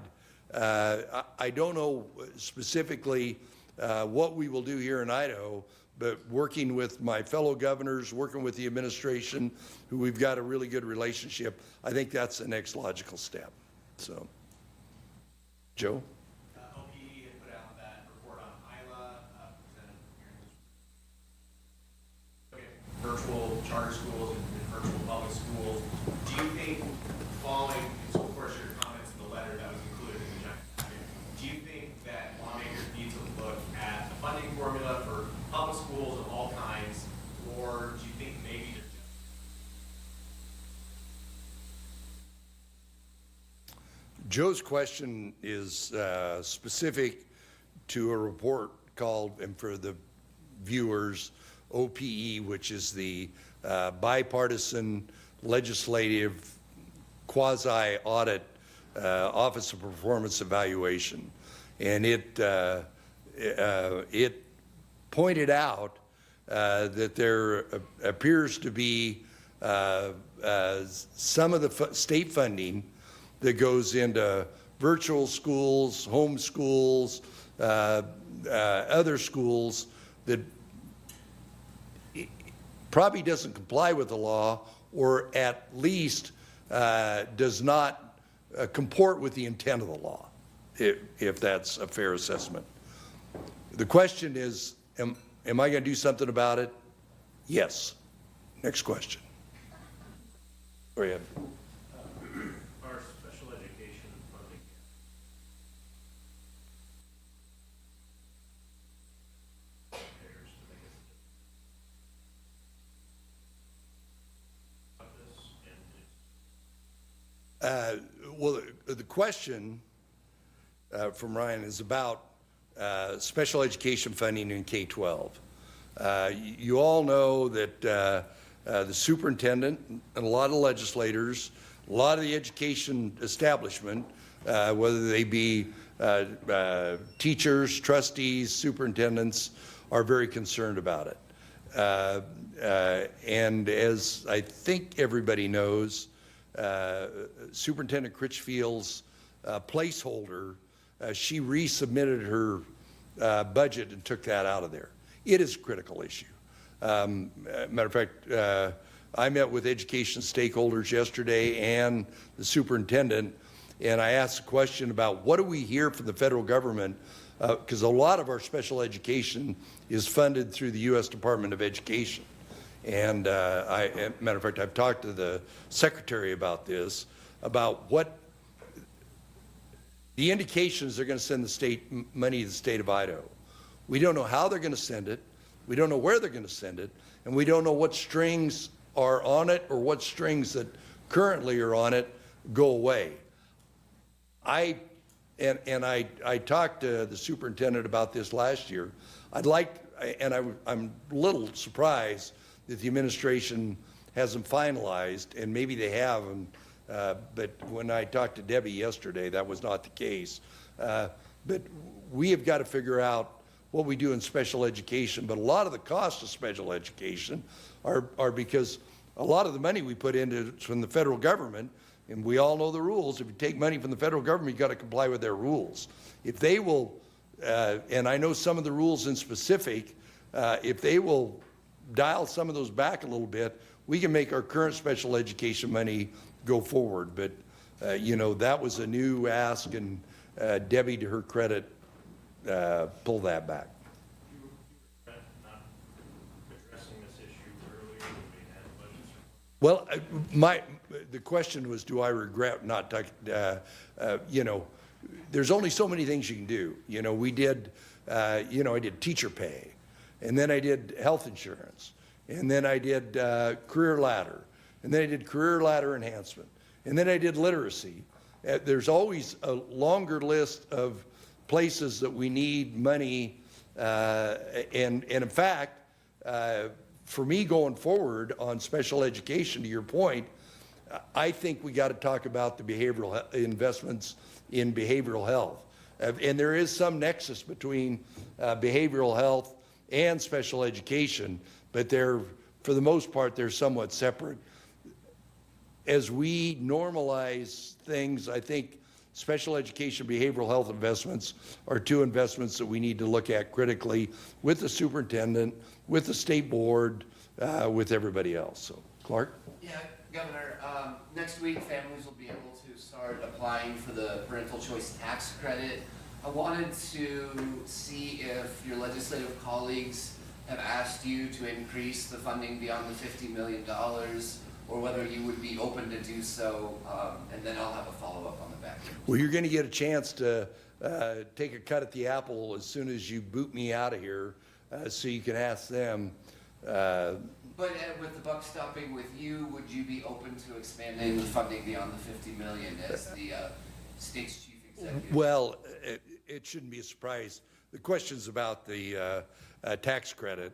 I don't know specifically what we will do here in Idaho, but working with my fellow governors, working with the administration, who we've got a really good relationship, I think that's the next logical step. So, Joe? OPE had put out that report on ILA, presented here in this. Virtual charter schools and virtual public schools. Do you think, following, so of course your comments in the letter that was included in the giant packet, do you think that lawmakers need to look at the funding formula for public schools of all kinds, or do you think maybe they're just... Joe's question is specific to a report called, and for the viewers, OPE, which is the bipartisan legislative quasi-audit Office of Performance Evaluation. And it pointed out that there appears to be some of the state funding that goes into virtual schools, home schools, other schools that probably doesn't comply with the law, or at least does not comport with the intent of the law, if that's a fair assessment. The question is, am I going to do something about it? Yes. Next question. Go ahead. Our special education funding. Well, the question from Ryan is about special education funding in K-12. You all know that the superintendent and a lot of legislators, a lot of the education establishment, whether they be teachers, trustees, superintendents, are very concerned about it. And as I think everybody knows, Superintendent Critchfield's placeholder, she resubmitted her budget and took that out of there. It is a critical issue. Matter of fact, I met with education stakeholders yesterday and the superintendent, and I asked a question about what do we hear from the federal government, because a lot of our special education is funded through the U.S. Department of Education. And matter of fact, I've talked to the secretary about this, about what the indications they're going to send the state money to the state of Idaho. We don't know how they're going to send it. We don't know where they're going to send it, and we don't know what strings are on it or what strings that currently are on it go away. I talked to the superintendent about this last year. I'm a little surprised that the administration hasn't finalized, and maybe they have, but when I talked to Debbie yesterday, that was not the case. But we have got to figure out what we do in special education, but a lot of the cost of special education are because a lot of the money we put into it's from the federal government, and we all know the rules. If you take money from the federal government, you've got to comply with their rules. If they will, and I know some of the rules in specific, if they will dial some of those back a little bit, we can make our current special education money go forward. But, that was a new ask, and Debbie, to her credit, pulled that back. You regret not addressing this issue earlier when we had budgets? Well, the question was, do I regret not, there's only so many things you can do. We did, I did teacher pay, and then I did health insurance, and then I did career ladder, and then I did career ladder enhancement, and then I did literacy. There's always a longer list of places that we need money, and in fact, for me going forward on special education, to your point, I think we got to talk about the behavioral investments in behavioral health. And there is some nexus between behavioral health and special education, but for the most part, they're somewhat separate. As we normalize things, I think special education behavioral health investments are two investments that we need to look at critically with the superintendent, with the state board, with everybody else. So, Clark? Yeah, Governor, next week families will be able to start applying for the parental choice tax credit. I wanted to see if your legislative colleagues have asked you to increase the funding beyond the $50 million, or whether you would be open to do so, and then I'll have a follow-up on the back end. Well, you're going to get a chance to take a cut at the apple as soon as you boot me out of here, so you can ask them. But with the buck stopping with you, would you be open to expanding the funding beyond the $50 million as the state's chief executive? Well, it shouldn't be a surprise. The question's about the tax credit,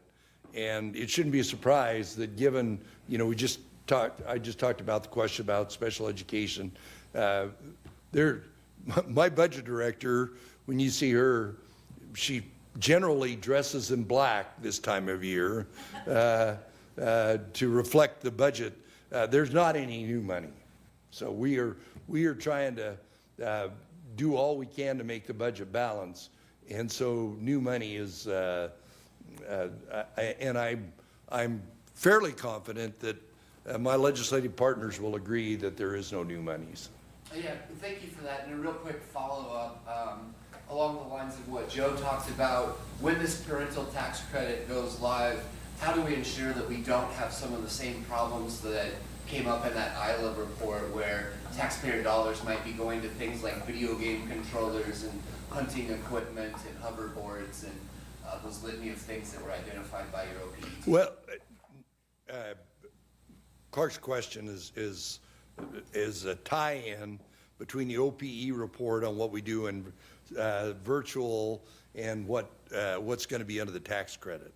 and it shouldn't be a surprise that given, I just talked about the question about special education. My budget director, when you see her, she generally dresses in black this time of year to reflect the budget. There's not any new money. So we are trying to do all we can to make the budget balance. And so new money is, and I'm fairly confident that my legislative partners will agree that there is no new monies. Yeah, thank you for that. And a real quick follow-up along the lines of what Joe talked about. When this parental tax credit goes live, how do we ensure that we don't have some of the same problems that came up in that ILA report, where taxpayer dollars might be going to things like video game controllers and hunting equipment and hoverboards and those litany of things that were identified by your OPE? Well, Clark's question is a tie-in between the OPE report on what we do in virtual and what's going to be under the tax credit.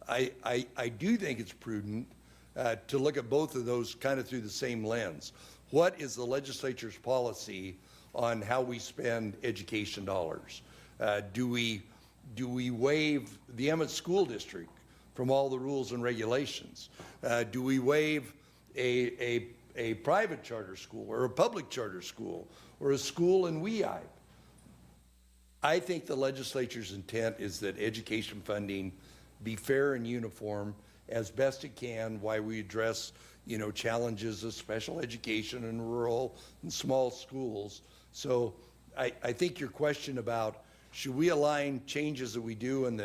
I do think it's prudent to look at both of those kind of through the same lens. What is the legislature's policy on how we spend education dollars? Do we waive the Emmett School District from all the rules and regulations? Do we waive a private charter school or a public charter school or a school in WEI? I think the legislature's intent is that education funding be fair and uniform as best it can while we address, challenges of special education in rural and small schools. So I think your question about should we align changes that we do in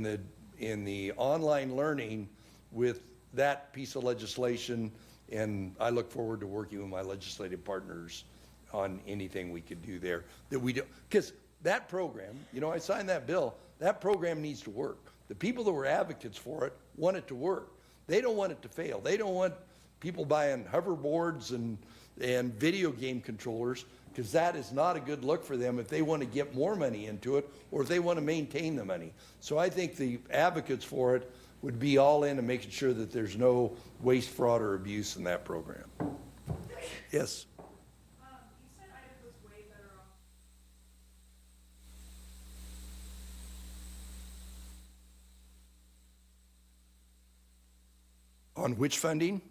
the online learning with that piece of legislation, and I look forward to working with my legislative partners on anything we could do there that we do, because that program, I signed that bill, that program needs to work. The people that were advocates for it want it to work. They don't want it to fail. They don't want people buying hoverboards and video game controllers, because that is not a good look for them if they want to get more money into it or if they want to maintain the money. So I think the advocates for it would be all in and making sure that there's no waste, fraud, or abuse in that program. Yes? You said Idaho's way better off. On which funding?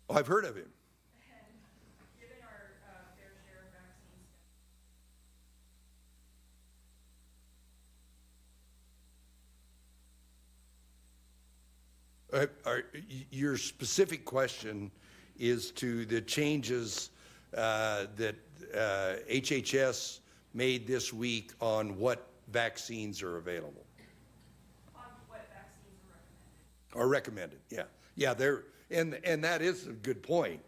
Oh, I've heard of him. Given our fair share of vaccines. Your specific question is to the changes that HHS made this week on what vaccines are available. On what vaccines are recommended. Are recommended, yeah. Yeah, and that is a good point.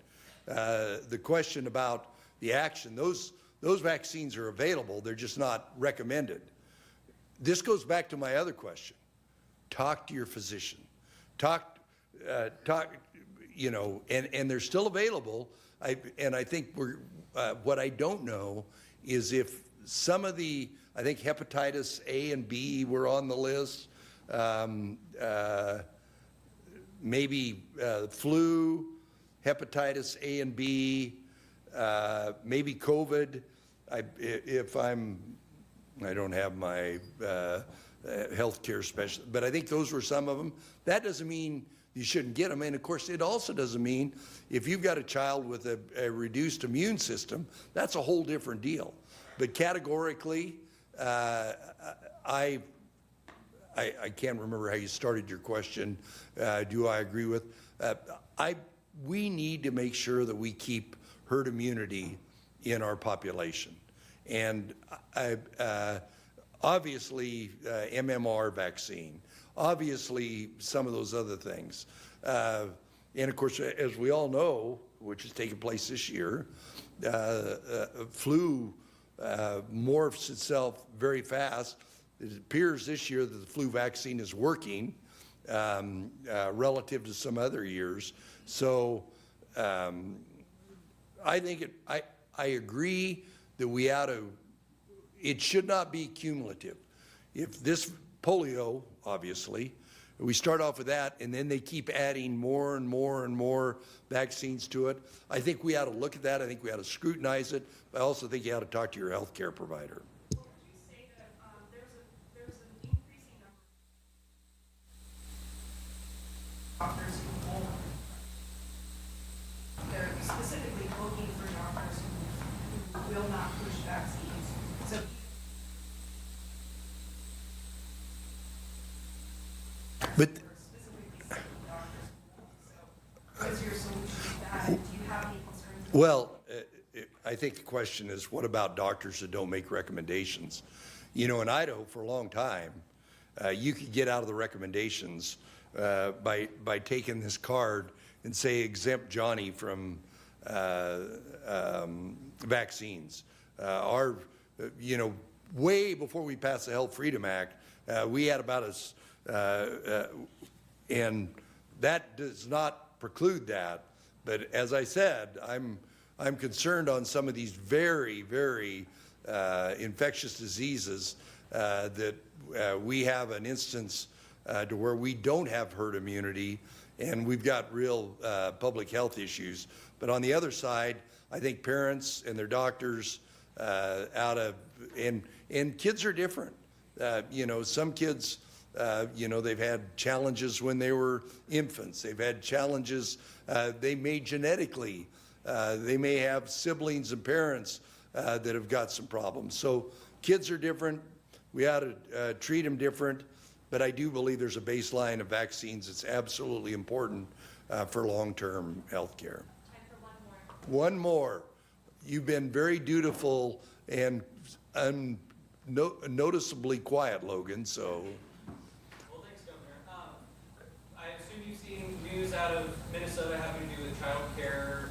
The question about the action, those vaccines are available, they're just not recommended. This goes back to my other question. Talk to your physician. Talk, you know, and they're still available. And I think what I don't know is if some of the, I think hepatitis A and B were on the list, maybe flu, hepatitis A and B, maybe COVID. I don't have my healthcare specialist, but I think those were some of them. That doesn't mean you shouldn't get them. And of course, it also doesn't mean if you've got a child with a reduced immune system, that's a whole different deal. But categorically, I can't remember how you started your question. Do I agree with? We need to make sure that we keep herd immunity in our population. And obviously, MMR vaccine, obviously some of those other things. And of course, as we all know, which is taking place this year, flu morphs itself very fast. It appears this year that the flu vaccine is working relative to some other years. So I think I agree that we ought to, it should not be cumulative. If this polio, obviously, we start off with that and then they keep adding more and more and more vaccines to it, I think we ought to look at that. I think we ought to scrutinize it. But I also think you ought to talk to your health care provider. Well, would you say that there's an increasing number of doctors who won't? They're specifically looking for doctors who will not push vaccines. So But specifically seeking doctors who won't. So what's your solution to that? Do you have any concerns? well, I think the question is, what about doctors that don't make recommendations? You know, in Idaho for a long time, you could get out of the recommendations by taking this card and say exempt Johnny from vaccines. You know, way before we passed the Health Freedom Act, we had about as, and that does not preclude that. But as I said, I'm concerned on some of these very, very infectious diseases that we have an instance to where we don't have herd immunity and we've got real public health issues. But on the other side, I think parents and their doctors and kids are different. You know, some kids, you know, they've had challenges when they were infants. They've had challenges they may genetically. They may have siblings and parents that have got some problems. So kids are different. We ought to treat them different. But I do believe there's a baseline of vaccines that's absolutely important for long-term health care. Time for one more. One more. You've been very dutiful and noticeably quiet, Logan, so. Well, thanks, Governor. I assume you've seen news out of Minnesota having to do with child care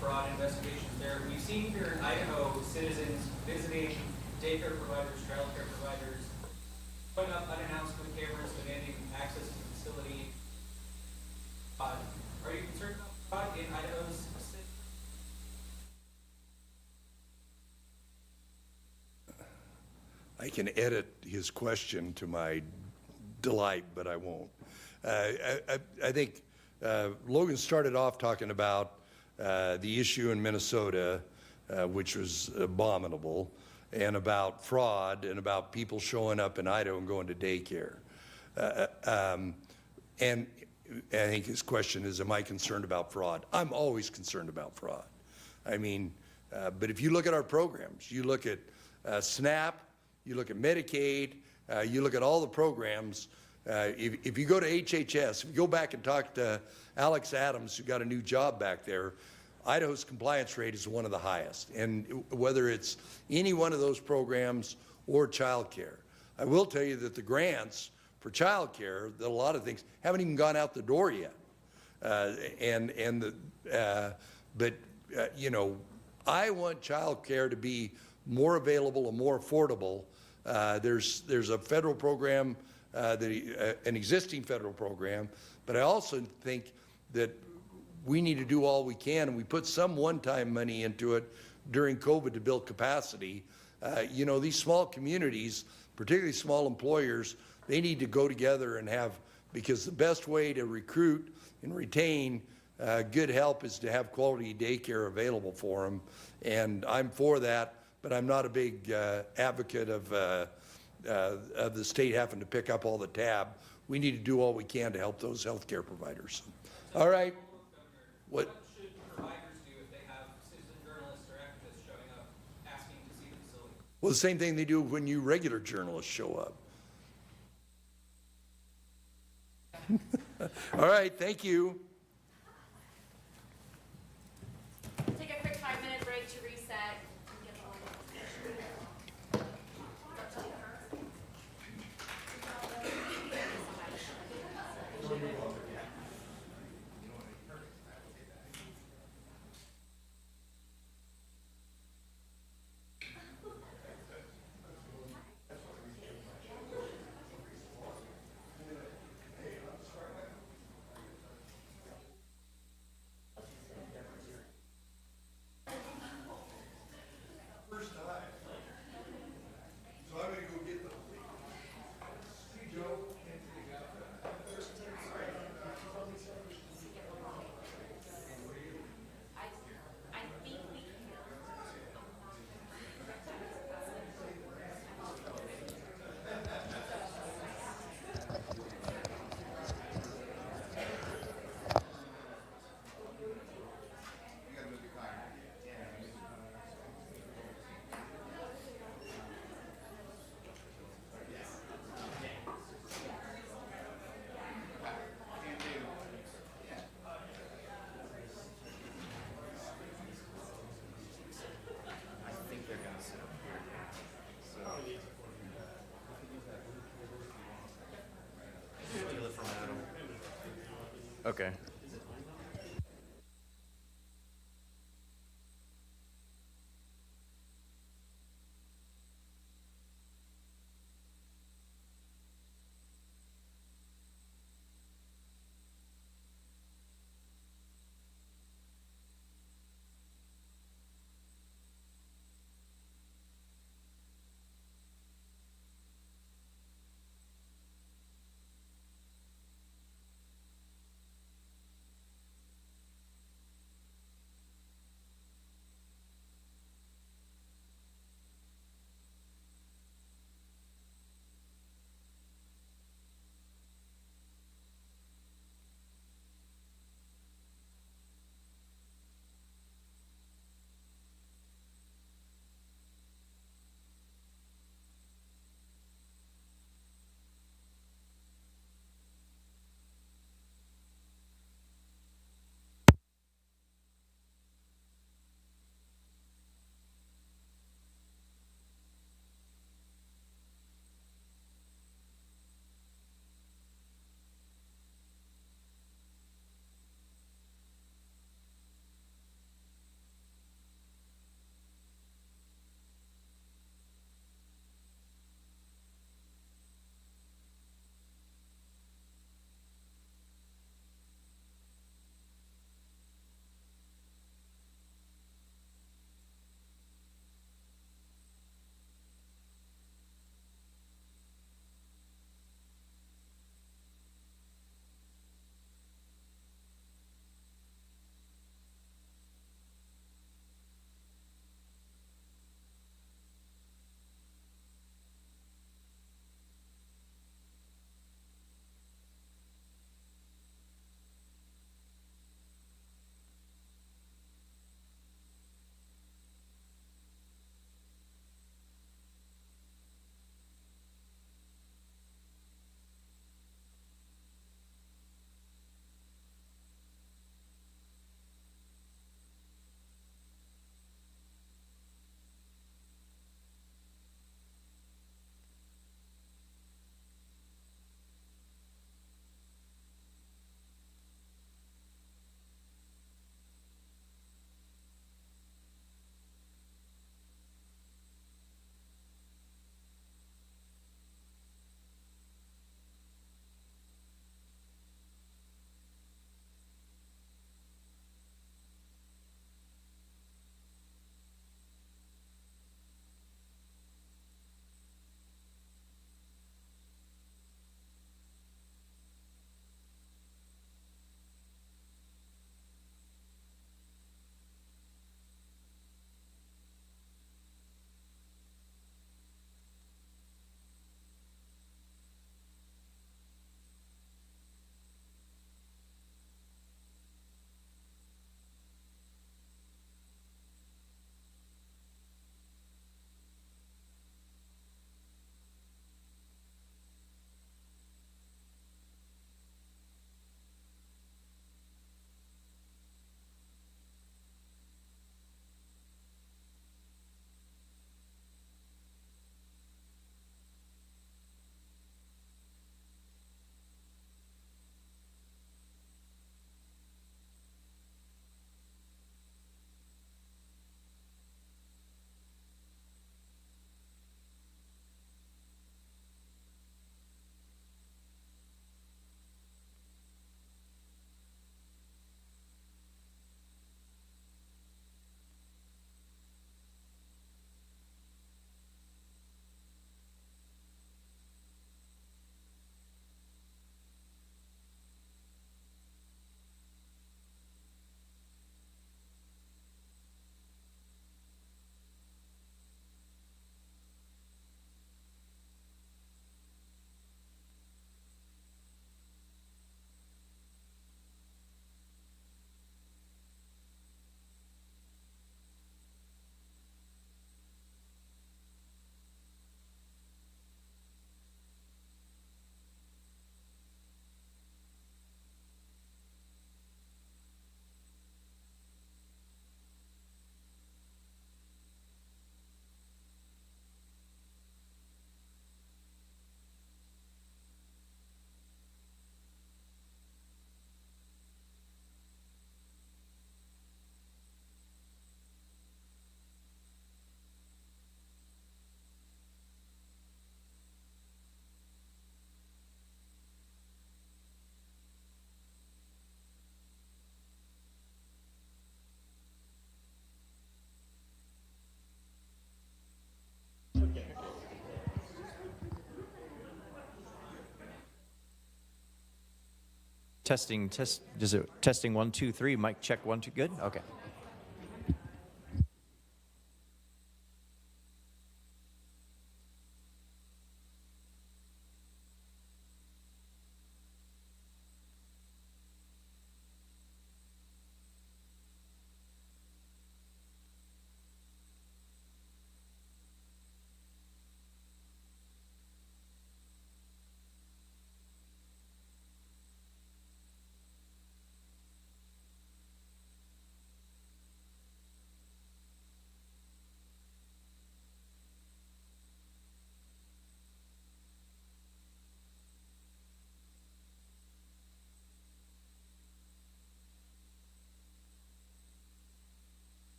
fraud investigations there. We've seen here in Idaho citizens visiting daycare providers, childcare providers, putting up unannounced with cameras demanding access to the facility. Are you concerned about fraud in Idaho's system? I can edit his question to my delight, but I won't. I think Logan started off talking about the issue in Minnesota, which was abominable, and about fraud and about people showing up in Idaho and going to daycare. And I think his question is, am I concerned about fraud? I'm always concerned about fraud. I mean, but if you look at our programs, you look at SNAP, you look at Medicaid, you look at all the programs. If you go to HHS, if you go back and talk to Alex Adams, who got a new job back there, Idaho's compliance rate is one of the highest. And whether it's any one of those programs or child care. I will tell you that the grants for child care, that a lot of things haven't even gone out the door yet. You know, I want child care to be more available and more affordable. There's a federal program, an existing federal program, but I also think that we need to do all we can, and we put some one-time money into it during COVID to build capacity. You know, these small communities, particularly small employers, they need to go together and have, because the best way to recruit and retain good help is to have quality daycare available for them. And I'm for that, but I'm not a big advocate of the state having to pick up all the tab. We need to do all we can to help those healthcare providers. All right. What should providers do if they have citizen journalists or activists showing up asking to see the facility? Well, the same thing they do when you regular journalists show up. All right, thank you. Take a quick 5-minute break to reset. Okay. Testing 1, 2, 3. Mic check 1, 2. Good. Okay.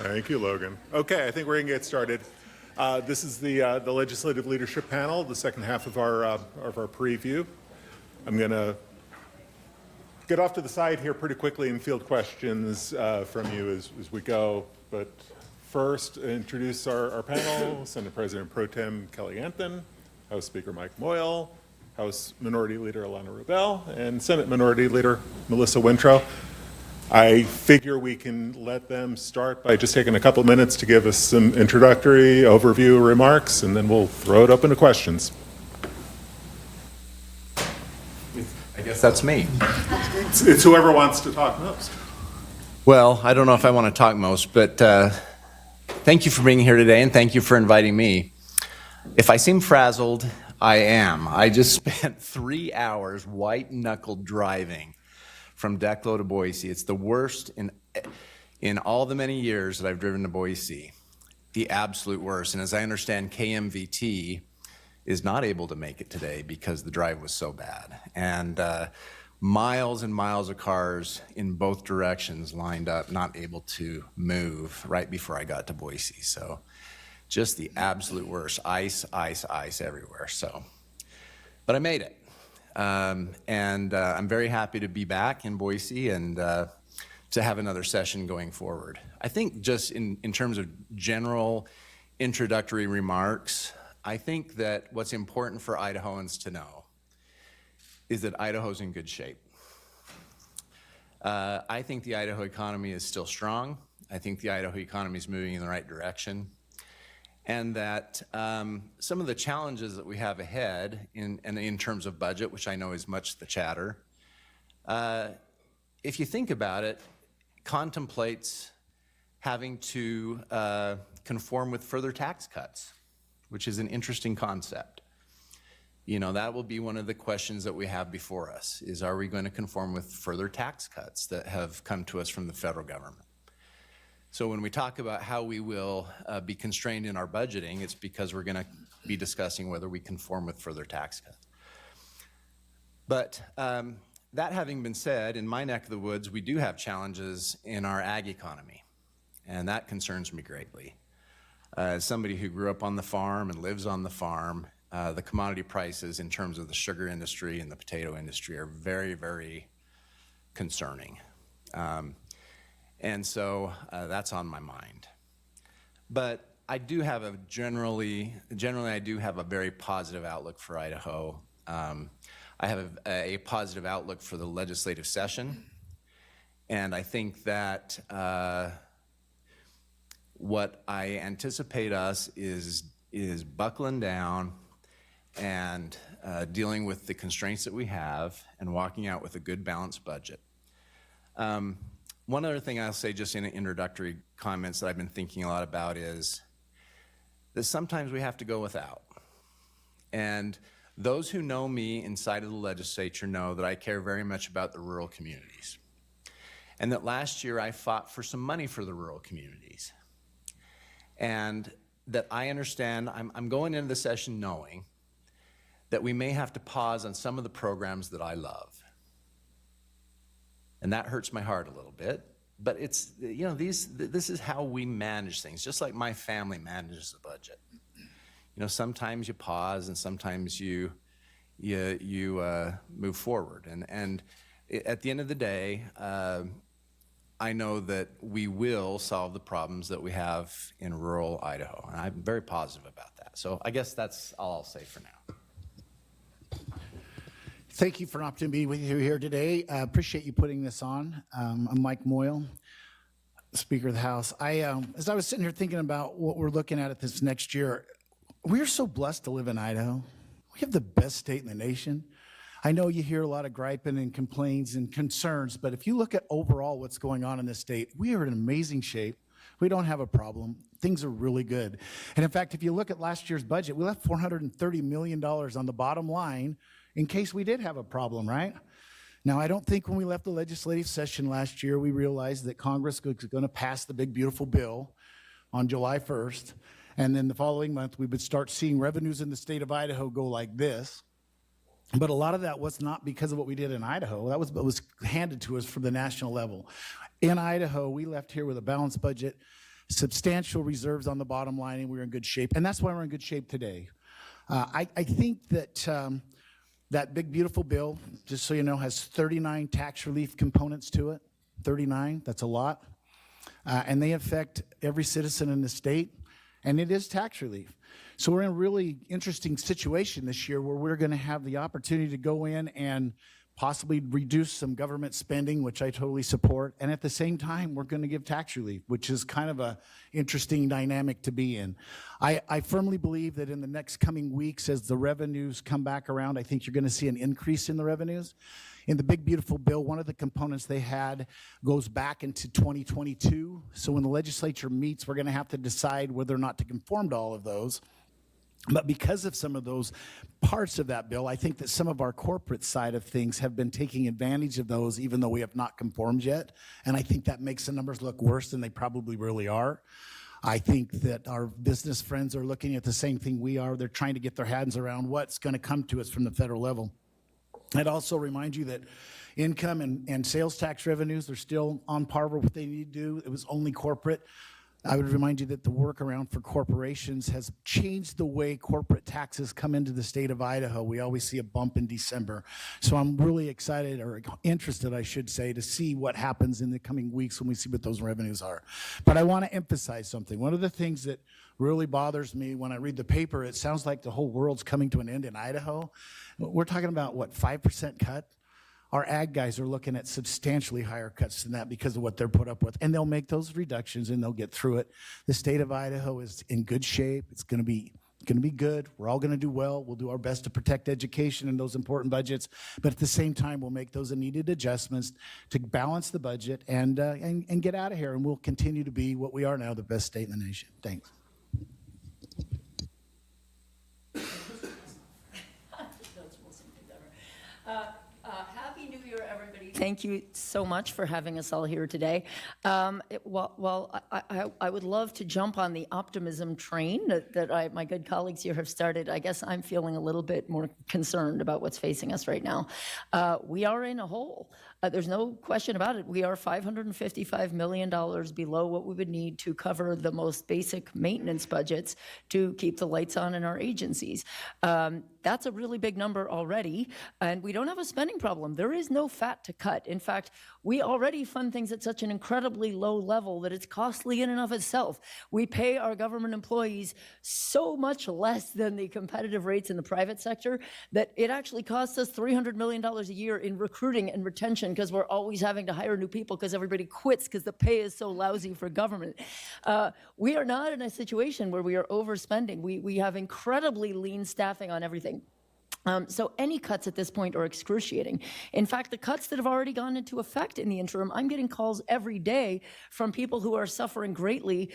Thank you, Logan. Okay, I think we're going to get started. This is the Legislative Leadership Panel, the second half of our preview. I'm going to get off to the side here pretty quickly and field questions from you as we go. But first, introduce our panel, Senate President Pro Tem Kelly Anthon, House Speaker Mike Moyle, House Minority Leader Alana Rubel, and Senate Minority Leader Melissa Wintrow. I figure we can let them start by just taking a couple minutes to give us some introductory overview remarks, and then we'll throw it open to questions. I guess that's me. It's whoever wants to talk most. Well, I don't know if I want to talk most, but thank you for being here today, and thank you for inviting me. If I seem frazzled, I am. I just spent 3 hours white-knuckled driving from Declo to Boise. It's the worst in all the many years that I've driven to Boise. The absolute worst. And as I understand, KMVT is not able to make it today because the drive was so bad. And miles and miles of cars in both directions lined up, not able to move right before I got to Boise. So just the absolute worst. Ice, ice, ice everywhere. So, but I made it. And I'm very happy to be back in Boise and to have another session going forward. I think just in terms of general introductory remarks, I think that what's important for Idahoans to know is that Idaho's in good shape. I think the Idaho economy is still strong. I think the Idaho economy is moving in the right direction, and that some of the challenges that we have ahead in terms of budget, which I know is much the chatter, if you think about it, contemplates having to conform with further tax cuts, which is an interesting concept. You know, that will be one of the questions that we have before us, is are we going to conform with further tax cuts that have come to us from the federal government? So when we talk about how we will be constrained in our budgeting, it's because we're going to be discussing whether we conform with further tax cuts. But that having been said, in my neck of the woods, we do have challenges in our ag economy, and that concerns me greatly. As somebody who grew up on the farm and lives on the farm, the commodity prices in terms of the sugar industry and the potato industry are very, very concerning. And so that's on my mind. But I do have a generally I do have a very positive outlook for Idaho. I have a positive outlook for the legislative session. And I think that what I anticipate us is buckling down and dealing with the constraints that we have and walking out with a good balanced budget. One other thing I'll say just in introductory comments that I've been thinking a lot about is that sometimes we have to go without. And those who know me inside of the legislature know that I care very much about the rural communities. And that last year I fought for some money for the rural communities. And that I understand, I'm going into the session knowing that we may have to pause on some of the programs that I love. And that hurts my heart a little bit, but it's, you know, this is how we manage things, just like my family manages the budget. You know, sometimes you pause and sometimes you move forward. And at the end of the day, I know that we will solve the problems that we have in rural Idaho, and I'm very positive about that. So I guess that's all I'll say for now. Thank you for an opportunity to be with you here today. I appreciate you putting this on. I'm Mike Moyle, Speaker of the House. As I was sitting here thinking about what we're looking at this next year, we're so blessed to live in Idaho. We have the best state in the nation. I know you hear a lot of griping and complaints and concerns, but if you look at overall what's going on in this state, we are in amazing shape. We don't have a problem. Things are really good. And in fact, if you look at last year's budget, we left $430 million on the bottom line in case we did have a problem, right? Now, I don't think when we left the legislative session last year, we realized that Congress was going to pass the big, beautiful bill on July 1st. And then the following month, we would start seeing revenues in the state of Idaho go like this. But a lot of that was not because of what we did in Idaho. That was what was handed to us from the national level. In Idaho, we left here with a balanced budget, substantial reserves on the bottom line, and we were in good shape. And that's why we're in good shape today. I think that that big, beautiful bill, just so you know, has 39 tax relief components to it. 39, that's a lot. And they affect every citizen in the state, and it is tax relief. So we're in a really interesting situation this year where we're going to have the opportunity to go in and possibly reduce some government spending, which I totally support. And at the same time, we're going to give tax relief, which is kind of a interesting dynamic to be in. I firmly believe that in the next coming weeks, as the revenues come back around, I think you're going to see an increase in the revenues. In the big, beautiful bill, one of the components they had goes back into 2022. So when the legislature meets, we're going to have to decide whether or not to conform to all of those. But because of some of those parts of that bill, I think that some of our corporate side of things have been taking advantage of those, even though we have not conformed yet. And I think that makes the numbers look worse than they probably really are. I think that our business friends are looking at the same thing we are. They're trying to get their hands around what's going to come to us from the federal level. I'd also remind you that income and sales tax revenues are still on par with what they need to do. It was only corporate. I would remind you that the workaround for corporations has changed the way corporate taxes come into the state of Idaho. We always see a bump in December. So I'm really excited, or interested, I should say, to see what happens in the coming weeks when we see what those revenues are. But I want to emphasize something. One of the things that really bothers me when I read the paper, it sounds like the whole world's coming to an end in Idaho. We're talking about, what, 5% cut Our ag guys are looking at substantially higher cuts than that because of what they're put up with, and they'll make those reductions and they'll get through it. The state of Idaho is in good shape. It's going to be good. We're all going to do well. We'll do our best to protect education and those important budgets, but at the same time, we'll make those needed adjustments to balance the budget and get out of here. And we'll continue to be what we are now, the best state in the nation. Thanks. Happy New Year, everybody. Thank you so much for having us all here today. Well, I would love to jump on the optimism train that my good colleagues here have started. I guess I'm feeling a little bit more concerned about what's facing us right now. We are in a hole. There's no question about it. We are $555 million below what we would need to cover the most basic maintenance budgets to keep the lights on in our agencies. That's a really big number already, and we don't have a spending problem. There is no fat to cut. In fact, we already fund things at such an incredibly low level that it's costly in and of itself. We pay our government employees so much less than the competitive rates in the private sector that it actually costs us $300 million a year in recruiting and retention because we're always having to hire new people because everybody quits because the pay is so lousy for government. We are not in a situation where we are overspending. We have incredibly lean staffing on everything. So any cuts at this point are excruciating. In fact, the cuts that have already gone into effect in the interim, I'm getting calls every day from people who are suffering greatly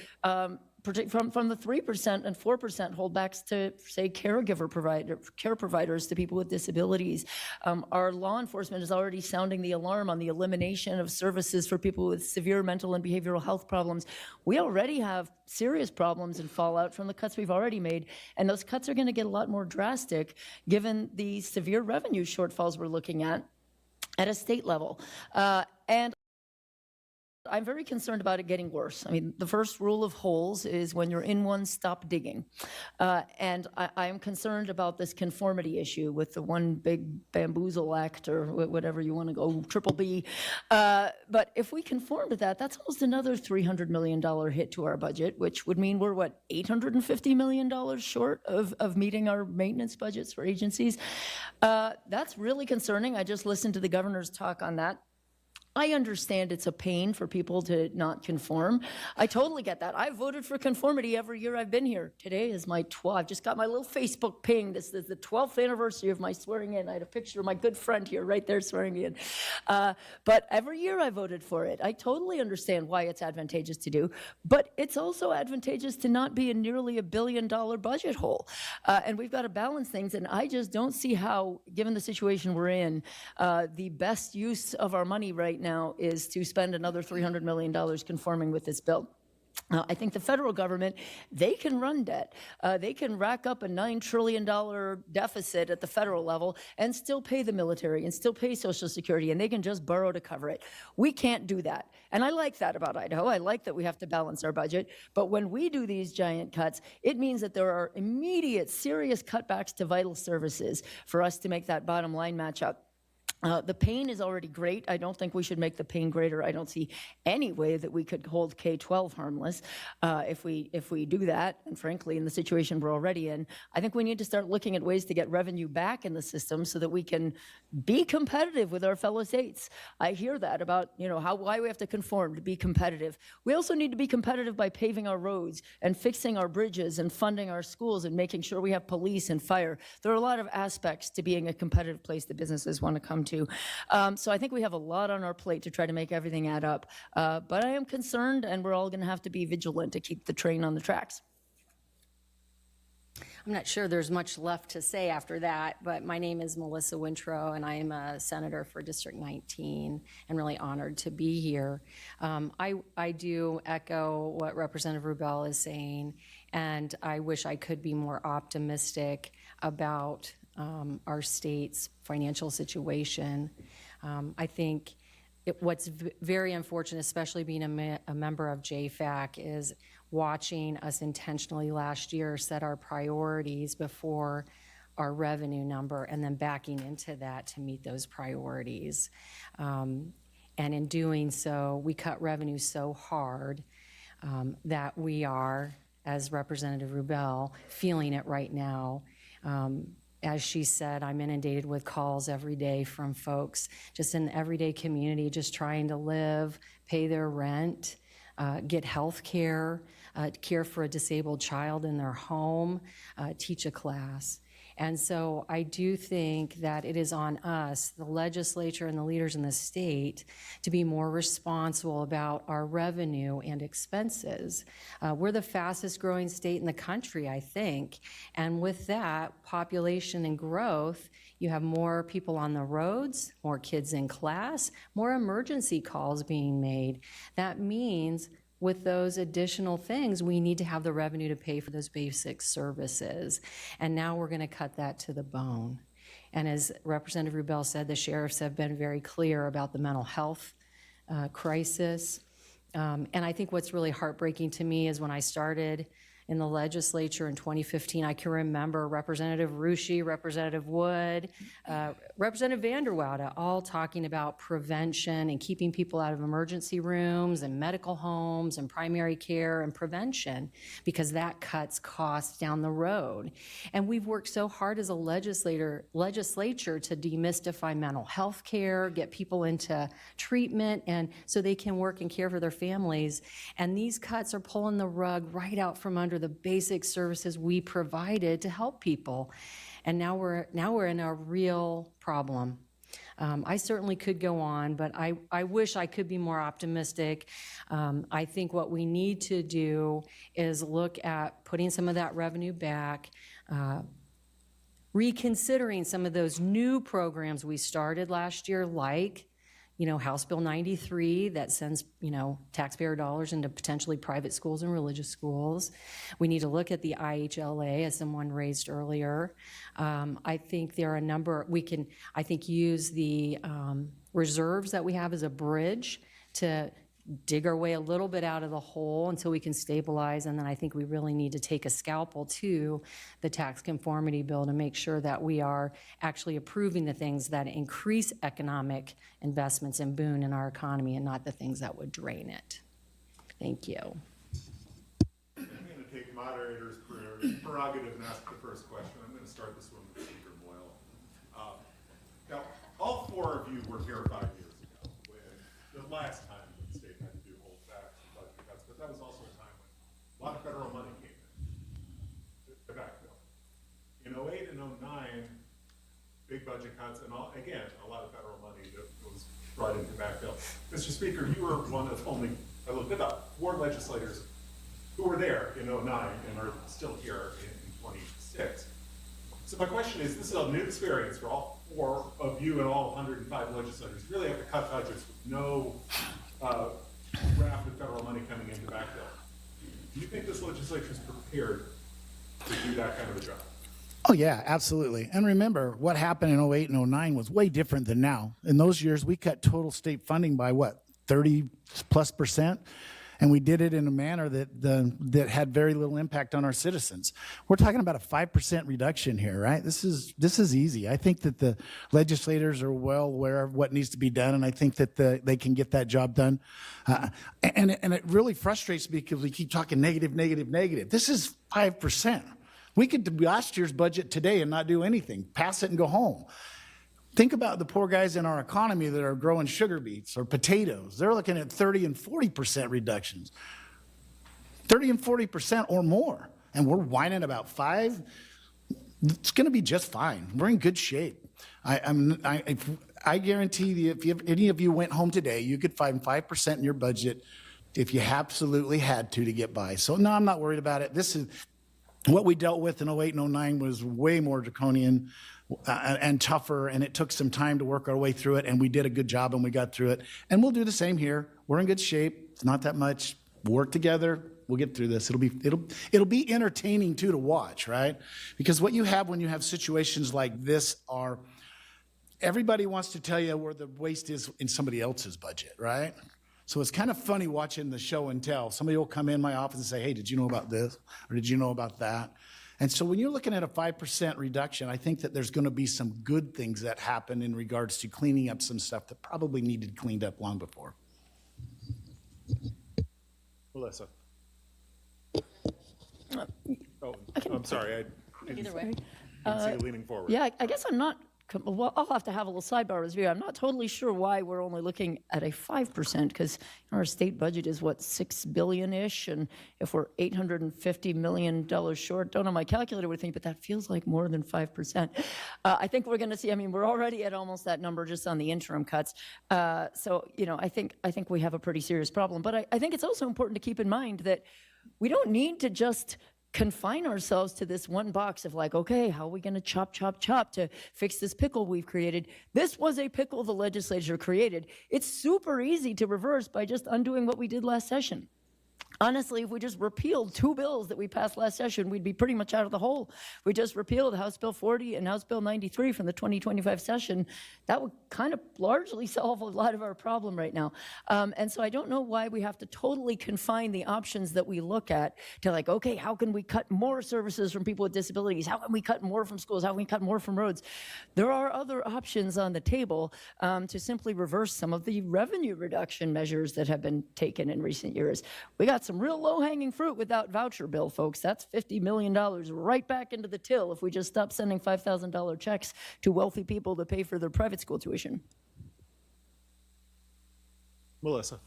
from the 3% and 4% holdbacks to, say, care providers to people with disabilities. Our law enforcement is already sounding the alarm on the elimination of services for people with severe mental and behavioral health problems. We already have serious problems and fallout from the cuts we've already made, and those cuts are going to get a lot more drastic given the severe revenue shortfalls we're looking at a state level. And I'm very concerned about it getting worse. I mean, the first rule of holes is when you're in one, stop digging. And I am concerned about this conformity issue with the One Big Bamboozle Act or whatever you want to go, Triple B. But if we conform to that, that's almost another $300 million hit to our budget, which would mean we're, what, $850 million short of meeting our maintenance budgets for agencies. That's really concerning. I just listened to the governor's talk on that. I understand it's a pain for people to not conform. I totally get that. I voted for conformity every year I've been here. Today is my 12th. I've just got my little Facebook ping. This is the 12th anniversary of my swearing in. I had a picture of my good friend here right there swearing in. But every year I voted for it. I totally understand why it's advantageous to do, but it's also advantageous to not be in nearly $1 billion budget hole. And we've got to balance things, and I just don't see how, given the situation we're in, the best use of our money right now is to spend another $300 million conforming with this bill. I think the federal government, they can run debt. They can rack up a $9 trillion deficit at the federal level and still pay the military and still pay Social Security, and they can just borrow to cover it. We can't do that. And I like that about Idaho. I like that we have to balance our budget. But when we do these giant cuts, it means that there are immediate, serious cutbacks to vital services for us to make that bottom line match up. The pain is already great. I don't think we should make the pain greater. I don't see any way that we could hold K-12 harmless if we do that. And frankly, in the situation we're already in, I think we need to start looking at ways to get revenue back in the system so that we can be competitive with our fellow states. I hear that about, why we have to conform to be competitive. We also need to be competitive by paving our roads and fixing our bridges and funding our schools and making sure we have police and fire. There are a lot of aspects to being a competitive place that businesses want to come to. So I think we have a lot on our plate to try to make everything add up. But I am concerned, and we're all going to have to be vigilant to keep the train on the tracks. I'm not sure there's much left to say after that, but my name is Melissa Wintrow, and I am a senator for District 19, and really honored to be here. I do echo what Representative Rubel is saying, and I wish I could be more optimistic about our state's financial situation. I think what's very unfortunate, especially being a member of JFAC, is watching us intentionally last year set our priorities before our revenue number and then backing into that to meet those priorities. And in doing so, we cut revenue so hard that we are, as Representative Rubel, feeling it right now. As she said, I'm inundated with calls every day from folks just in the everyday community, just trying to live, pay their rent, get health care, care for a disabled child in their home, teach a class. And so I do think that it is on us, the legislature and the leaders in the state, to be more responsible about our revenue and expenses. We're the fastest growing state in the country, I think. And with that population and growth, you have more people on the roads, more kids in class, more emergency calls being made. That means with those additional things, we need to have the revenue to pay for those basic services. And now we're going to cut that to the bone. And as Representative Rubel said, the sheriffs have been very clear about the mental health crisis. And I think what's really heartbreaking to me is when I started in the legislature in 2015, I can remember Representative Rushi, Representative Wood, Representative Vanderwoude, all talking about prevention and keeping people out of emergency rooms and medical homes and primary care and prevention, because that cuts costs down the road. And we've worked so hard as a legislature to demystify mental health care, get people into treatment, and so they can work and care for their families. And these cuts are pulling the rug right out from under the basic services we provided to help people. And now we're in a real problem. I certainly could go on, but I wish I could be more optimistic. I think what we need to do is look at putting some of that revenue back, reconsidering some of those new programs we started last year, like House Bill 93 that sends, taxpayer dollars into potentially private schools and religious schools. We need to look at the IHLA, as someone raised earlier. I think there are a number, we can, I think, use the reserves that we have as a bridge to dig our way a little bit out of the hole until we can stabilize. And then I think we really need to take a scalpel to the tax conformity bill to make sure that we are actually approving the things that increase economic investments and boon in our economy and not the things that would drain it. Thank you. I'm going to take moderator's prerogative and ask the first question. I'm going to start this one with Speaker Boyle. Now, all four of you were here 5 years ago when the last time the state had to do holdbacks and budget cuts, but that was also a time when a lot of federal money came in to backfill. In 08 and 09, big budget cuts, and again, a lot of federal money that was brought into backfill. Mr. Speaker, you were one of only, I looked it up, 4 legislators who were there in 09 and are still here in 26. So my question is, this is a new experience for all 4 of you and all 105 legislators. You really have to cut budgets with no raft of federal money coming into backfill. Do you think this legislature is prepared to do that kind of a job? Oh, yeah, absolutely. And remember, what happened in 08 and 09 was way different than now. In those years, we cut total state funding by, 30+%? And we did it in a manner that had very little impact on our citizens. We're talking about a 5% reduction here, right? This is easy. I think that the legislators are well aware of what needs to be done, and I think that they can get that job done. And it really frustrates me because we keep talking negative, negative, negative. This is 5%. We could do last year's budget today and not do anything, pass it and go home. Think about the poor guys in our economy that are growing sugar beets or potatoes. They're looking at 30 and 40% reductions, 30 and 40% or more. And we're whining about 5. It's going to be just fine. We're in good shape. I guarantee you, if any of you went home today, you could find 5% in your budget if you absolutely had to get by. So no, I'm not worried about it. This is what we dealt with in 08 and 09 was way more draconian and tougher, and it took some time to work our way through it, and we did a good job and we got through it. And we'll do the same here. We're in good shape. It's not that much. We'll work together. We'll get through this. It'll be entertaining too to watch, right? Because what you have when you have situations like this are everybody wants to tell you where the waste is in somebody else's budget, right? So it's kind of funny watching the show and tell. Somebody will come in my office and say, hey, did you know about this? Or did you know about that? And so when you're looking at a 5% reduction, I think that there's going to be some good things that happen in regards to cleaning up some stuff that probably needed cleaned up long before. Melissa. Oh, I'm sorry. Either way. can see you leaning forward. Yeah, I guess I'm not, well, I'll have to have a little sidebar with you. I'm not totally sure why we're only looking at a 5%, because our state budget is, what, $6 billion-ish? And if we're $850 million short, don't know my calculator would think, but that feels like more than 5%. I think we're going to see, I mean, we're already at almost that number just on the interim cuts. So, you know, I think we have a pretty serious problem. But I think it's also important to keep in mind that we don't need to just confine ourselves to this one box of like, okay, how are we going to chop to fix this pickle we've created? This was a pickle the legislature created. It's super easy to reverse by just undoing what we did last session. Honestly, if we just repealed 2 bills that we passed last session, we'd be pretty much out of the hole. We just repealed House Bill 40 and House Bill 93 from the 2025 session. That would kind of largely solve a lot of our problem right now. And so I don't know why we have to totally confine the options that we look at to like, okay, how can we cut more services from people with disabilities? How can we cut more from schools? How can we cut more from roads? There are other options on the table to simply reverse some of the revenue reduction measures that have been taken in recent years. We got some real low-hanging fruit with that voucher bill, folks. That's $50 million right back into the till if we just stop sending $5,000 checks to wealthy people to pay for their private school tuition. Melissa.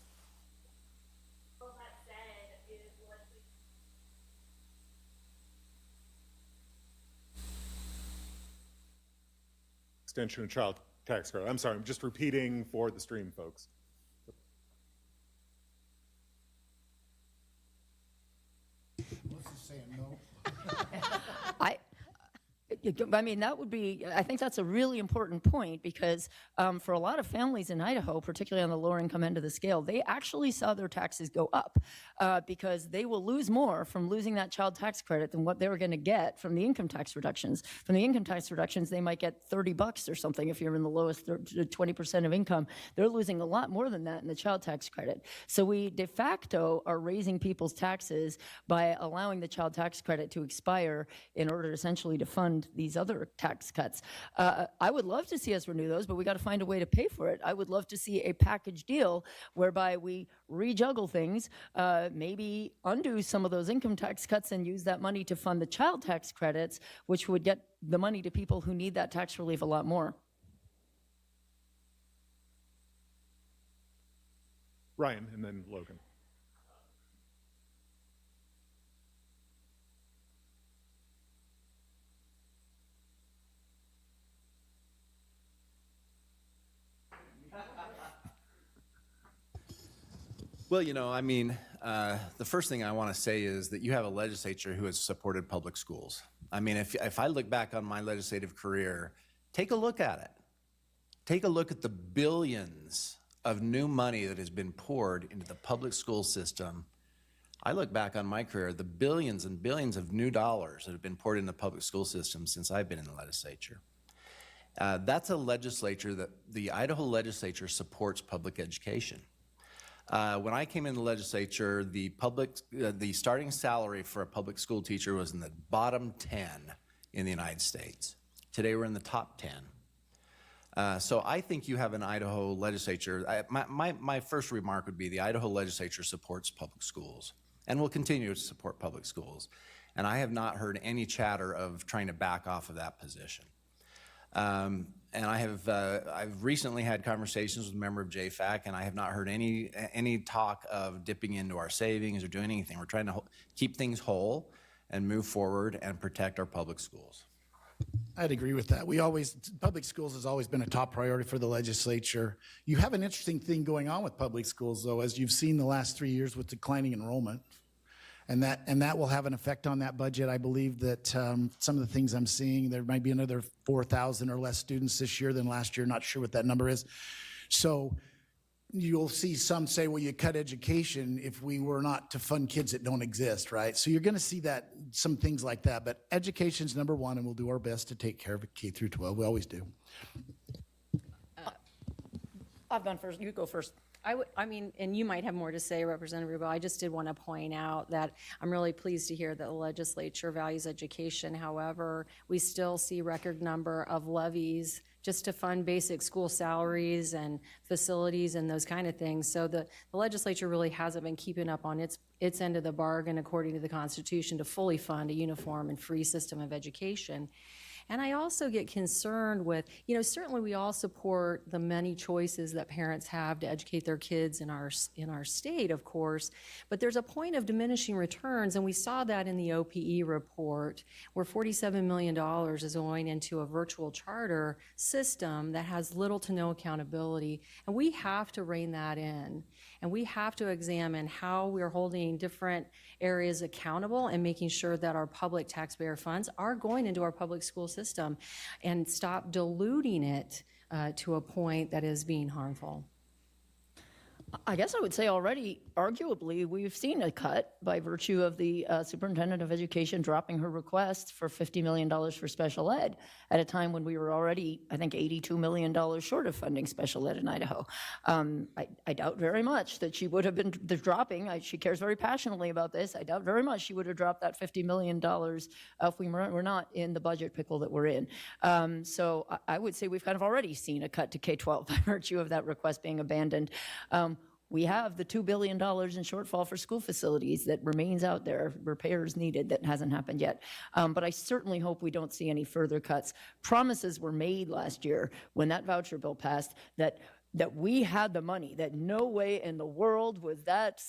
Extension of child tax credit. I'm sorry, I'm just repeating for the stream folks. I mean, that would be, I think that's a really important point because for a lot of families in Idaho, particularly on the lower income end of the scale, they actually saw their taxes go up because they will lose more from losing that child tax credit than what they were going to get from the income tax reductions. From the income tax reductions, they might get $30 or something if you're in the lowest 20% of income. They're losing a lot more than that in the child tax credit. So we de facto are raising people's taxes by allowing the child tax credit to expire in order essentially to fund these other tax cuts. I would love to see us renew those, but we got to find a way to pay for it. I would love to see a package deal whereby we rejuggle things, maybe undo some of those income tax cuts and use that money to fund the child tax credits, which would get the money to people who need that tax relief a lot more. Ryan, and then Logan. Well, you know, I mean, the first thing I want to say is that you have a legislature who has supported public schools. I mean, if I look back on my legislative career, take a look at it. Take a look at the billions of new money that has been poured into the public school system. I look back on my career, the billions and billions of new dollars that have been poured into the public school system since I've been in the legislature. That's a legislature that the Idaho legislature supports public education. When I came in the legislature, the starting salary for a public school teacher was in the bottom 10 in the United States. Today we're in the top 10. So I think you have an Idaho legislature. My first remark would be the Idaho legislature supports public schools and will continue to support public schools. And I have not heard any chatter of trying to back off of that position. And I've recently had conversations with a member of JFAC, and I have not heard any talk of dipping into our savings or doing anything. We're trying to keep things whole and move forward and protect our public schools. I'd agree with that. Public schools has always been a top priority for the legislature. You have an interesting thing going on with public schools, though, as you've seen the last 3 years with declining enrollment. And that will have an effect on that budget. I believe that some of the things I'm seeing, there might be another 4,000 or less students this year than last year. Not sure what that number is. So you'll see some say, well, you cut education if we were not to fund kids that don't exist, right? So you're going to see that, some things like that. But education's number one, and we'll do our best to take care of it K through 12. We always do. I've gone first. You go first. I mean, and you might have more to say, Representative Rubel. I just did want to point out that I'm really pleased to hear that the legislature values education. However, we still see record number of levies just to fund basic school salaries and facilities and those kind of things. So the legislature really hasn't been keeping up on its end of the bargain according to the Constitution to fully fund a uniform and free system of education. And I also get concerned with, certainly we all support the many choices that parents have to educate their kids in our state, of course, but there's a point of diminishing returns, and we saw that in the OPE report, where $47 million is going into a virtual charter system that has little to no accountability, and we have to rein that in. And we have to examine how we're holding different areas accountable and making sure that our public taxpayer funds are going into our public school system and stop diluting it to a point that is being harmful. I guess I would say already, arguably, we've seen a cut by virtue of the superintendent of education dropping her request for $50 million for special ed at a time when we were already, I think, $82 million short of funding special ed in Idaho. I doubt very much that she would have been dropping. She cares very passionately about this. I doubt very much she would have dropped that $50 million if we were not in the budget pickle that we're in. So I would say we've kind of already seen a cut to K-12 by virtue of that request being abandoned. We have the $2 billion in shortfall for school facilities that remains out there, repairs needed, that hasn't happened yet. But I certainly hope we don't see any further cuts. Promises were made last year when that voucher bill passed that we had the money, that no way in the world was that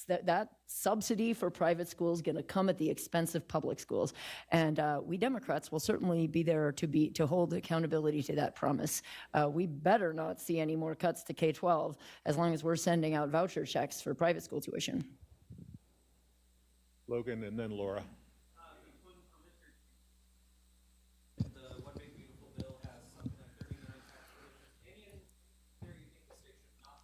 subsidy for private schools going to come at the expense of public schools. And we Democrats will certainly be there to hold accountability to that promise. We better not see any more cuts to K-12 as long as we're sending out voucher checks for private school tuition. Logan and then Laura. The One Big Beautiful Bill has something like 39 tax provisions. Any in there you think the state should not?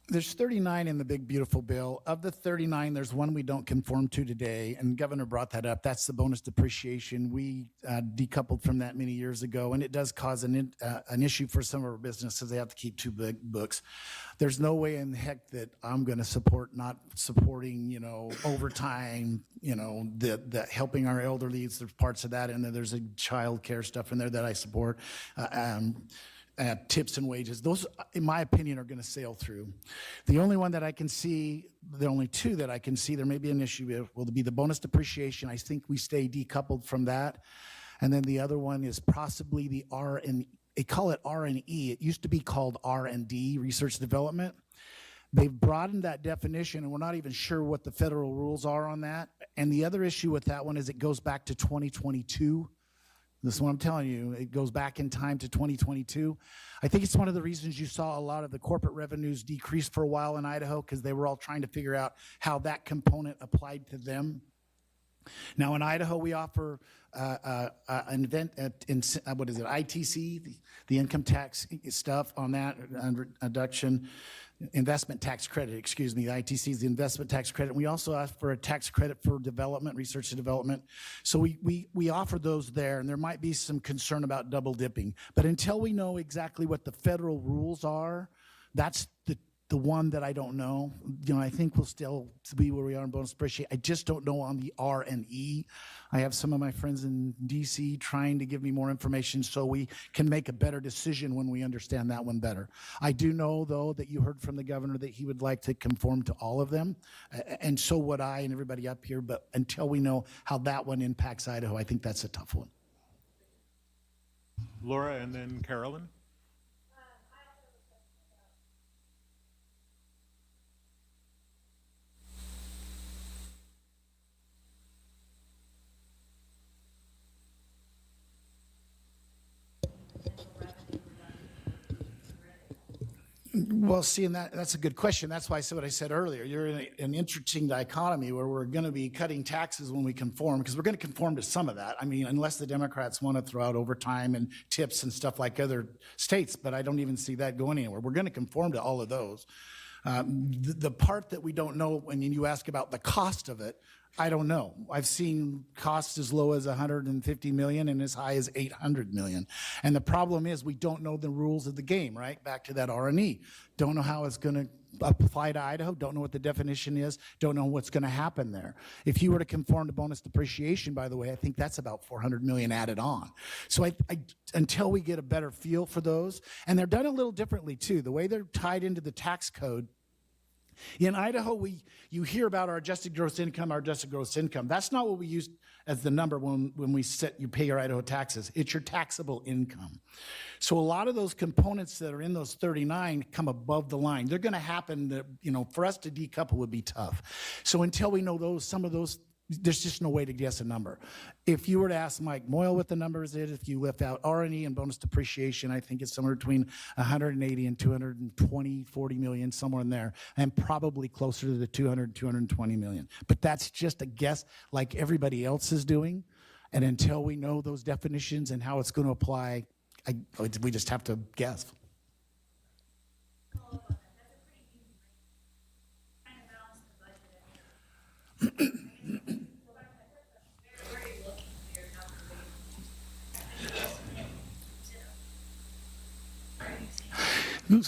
There's 39 in the big beautiful bill. Of the 39, there's one we don't conform to today, and Governor brought that up. That's the bonus depreciation. We decoupled from that many years ago, and it does cause an issue for some of our businesses. They have to keep two big books. There's no way in heck that I'm going to support not supporting, overtime, the helping our elderly. There's parts of that, and then there's a child care stuff in there that I support. Tips and wages, those, in my opinion, are going to sail through. The only one that I can see, the only two that I can see there may be an issue with will be the bonus depreciation. I think we stay decoupled from that. And then the other one is possibly the they call it R&E. It used to be called R&D, research development. They've broadened that definition, and we're not even sure what the federal rules are on that. And the other issue with that one is it goes back to 2022. This is what I'm telling you. It goes back in time to 2022. I think it's one of the reasons you saw a lot of the corporate revenues decrease for a while in Idaho, because they were all trying to figure out how that component applied to them. Now in Idaho, we offer an event what is it, ITC, the income tax stuff on that, deduction, investment tax credit, excuse me. The ITC is the investment tax credit. We also ask for a tax credit for development, research and development. So we offer those there, and there might be some concern about double dipping. But until we know exactly what the federal rules are, that's the one that I don't know. I think we'll still be where we are in bonus depreciation. I just don't know on the R&E. I have some of my friends in DC trying to give me more information so we can make a better decision when we understand that one better. I do know, though, that you heard from the governor that he would like to conform to all of them, and so would I and everybody up here, but until we know how that one impacts Idaho, I think that's a tough one. Laura and then Carolyn. Well, see, and that's a good question. That's why I said what I said earlier. You're in an interesting dichotomy where we're going to be cutting taxes when we conform, because we're going to conform to some of that. I mean, unless the Democrats want to throw out overtime and tips and stuff like other states, but I don't even see that going anywhere. We're going to conform to all of those. The part that we don't know, when you ask about the cost of it, I don't know. I've seen costs as low as $150 million and as high as $800 million. And the problem is we don't know the rules of the game, right? Back to that R&E. Don't know how it's going to apply to Idaho. Don't know what the definition is. Don't know what's going to happen there. If you were to conform to bonus depreciation, by the way, I think that's about $400 million added on. So until we get a better feel for those, and they're done a little differently too. The way they're tied into the tax code, In Idaho, you hear about our adjusted gross income, our adjusted gross income. That's not what we use as the number when you pay your Idaho taxes. It's your taxable income. So a lot of those components that are in those 39 come above the line. They're going to happen that, for us to decouple would be tough. So until we know some of those, there's just no way to guess a number. If you were to ask Mike Moyle what the number is, if you left out R&E and bonus depreciation, I think it's somewhere between 180 and 220, 40 million, somewhere in there, and probably closer to the 200, 220 million. But that's just a guess like everybody else is doing. And until we know those definitions and how it's going to apply, we just have to guess.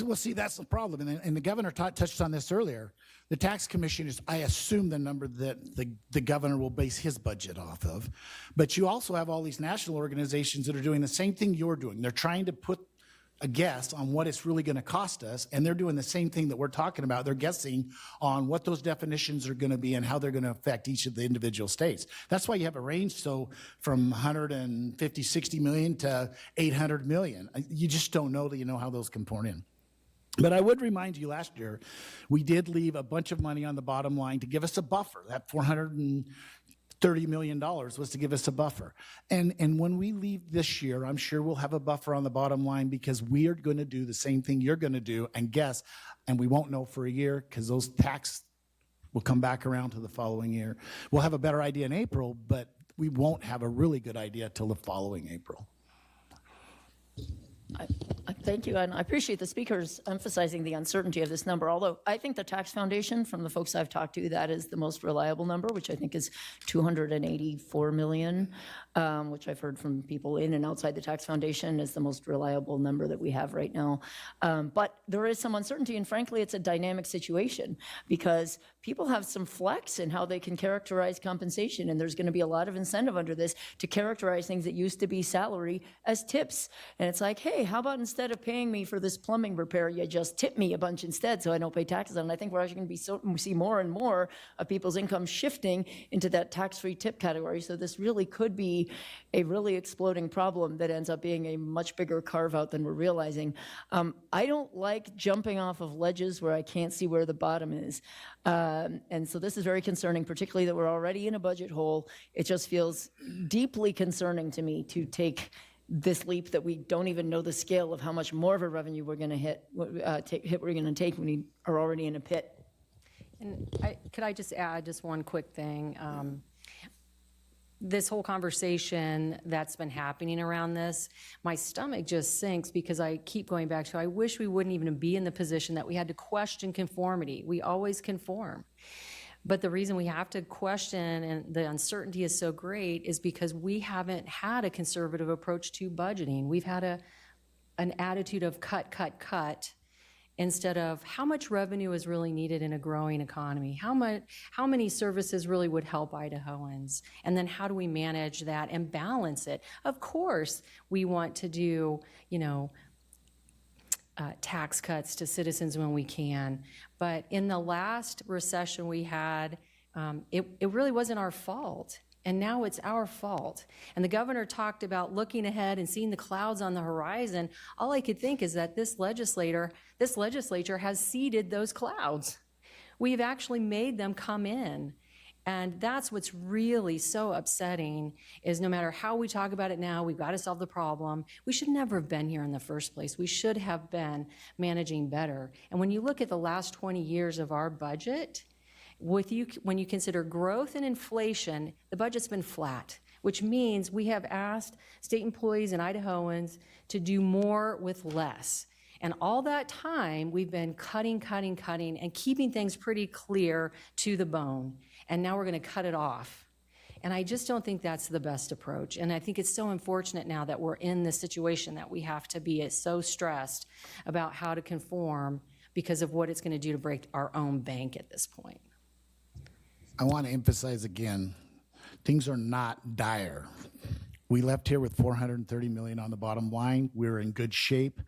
Well, see, that's the problem. And the governor touched on this earlier. The tax commission is, I assume, the number that the governor will base his budget off of. But you also have all these national organizations that are doing the same thing you're doing. They're trying to put a guess on what it's really going to cost us, and they're doing the same thing that we're talking about. They're guessing on what those definitions are going to be and how they're going to affect each of the individual states. That's why you have a range, so from 150, 60 million to 800 million. You just don't know that you know how those comport in. But I would remind you, last year, we did leave a bunch of money on the bottom line to give us a buffer. That $430 million was to give us a buffer. And when we leave this year, I'm sure we'll have a buffer on the bottom line because we are going to do the same thing you're going to do and guess, and we won't know for a year because those tax will come back around to the following year. We'll have a better idea in April, but we won't have a really good idea till the following April. Thank you, and I appreciate the speakers emphasizing the uncertainty of this number, although I think the Tax Foundation, from the folks I've talked to, that is the most reliable number, which I think is 284 million, which I've heard from people in and outside the Tax Foundation is the most reliable number that we have right now. But there is some uncertainty, and frankly, it's a dynamic situation because people have some flex in how they can characterize compensation, and there's going to be a lot of incentive under this to characterize things that used to be salary as tips. And it's like, hey, how about instead of paying me for this plumbing repair, you just tip me a bunch instead so I don't pay taxes on it. And I think we're actually going to see more and more of people's income shifting into that tax-free tip category. So this really could be a really exploding problem that ends up being a much bigger carve-out than we're realizing. I don't like jumping off of ledges where I can't see where the bottom is. And so this is very concerning, particularly that we're already in a budget hole. It just feels deeply concerning to me to take this leap that we don't even know the scale of how much more of a revenue we're going to hit we're going to take when we are already in a pit. And could I just add just one quick thing? This whole conversation that's been happening around this, my stomach just sinks because I keep going back to, I wish we wouldn't even be in the position that we had to question conformity. We always conform. But the reason we have to question and the uncertainty is so great is because we haven't had a conservative approach to budgeting. We've had an attitude of cut, cut, cut, instead of how much revenue is really needed in a growing economy, how many services really would help Idahoans, and then how do we manage that and balance it. Of course, we want to do, tax cuts to citizens when we can, but in the last recession we had, it really wasn't our fault. And now it's our fault. And the governor talked about looking ahead and seeing the clouds on the horizon. All I could think is that this legislature has seeded those clouds. We've actually made them come in. And that's what's really so upsetting is no matter how we talk about it now, we've got to solve the problem. We should never have been here in the first place. We should have been managing better. And when you look at the last 20 years of our budget, when you consider growth and inflation, the budget's been flat, which means we have asked state employees and Idahoans to do more with less. And all that time, we've been cutting, and keeping things pretty clear to the bone. And now we're going to cut it off. And I just don't think that's the best approach. And I think it's so unfortunate now that we're in this situation that we have to be so stressed about how to conform because of what it's going to do to break our own bank at this point. I want to emphasize again, things are not dire. We left here with $430 million on the bottom line. We're in good shape.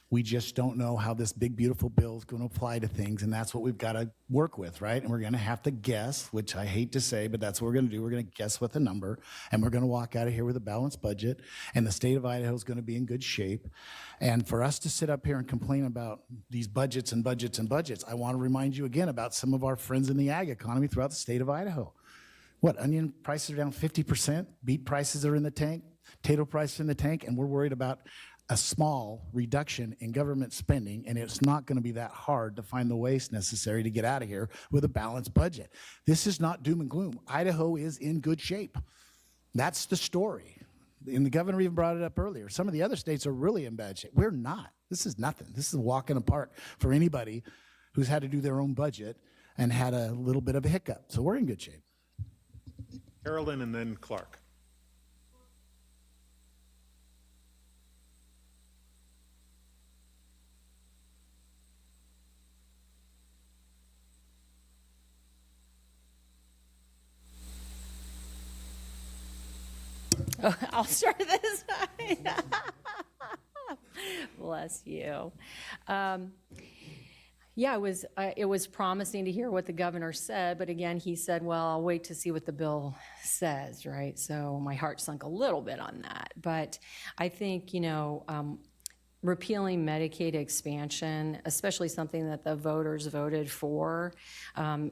We just don't know how this big, beautiful bill is going to apply to things, and that's what we've got to work with, right? And we're going to have to guess, which I hate to say, but that's what we're going to do. We're going to guess with a number, and we're going to walk out of here with a balanced budget, and the state of Idaho is going to be in good shape. And for us to sit up here and complain about these budgets and budgets and budgets, I want to remind you again about some of our friends in the ag economy throughout the state of Idaho. What, onion prices are down 50%, beet prices are in the tank, potato prices in the tank, and we're worried about a small reduction in government spending, and it's not going to be that hard to find the waste necessary to get out of here with a balanced budget. This is not doom and gloom. Idaho is in good shape. That's the story. And the governor even brought it up earlier. Some of the other states are really in bad shape. We're not. This is nothing. This is a walk in the park for anybody who's had to do their own budget and had a little bit of a hiccup. So we're in good shape. Carolyn and then Clark. Oh, I'll start this. Bless you. Yeah, it was promising to hear what the governor said, but again, he said, well, I'll wait to see what the bill says, right? So my heart sunk a little bit on that. But I think, repealing Medicaid expansion, especially something that the voters voted for,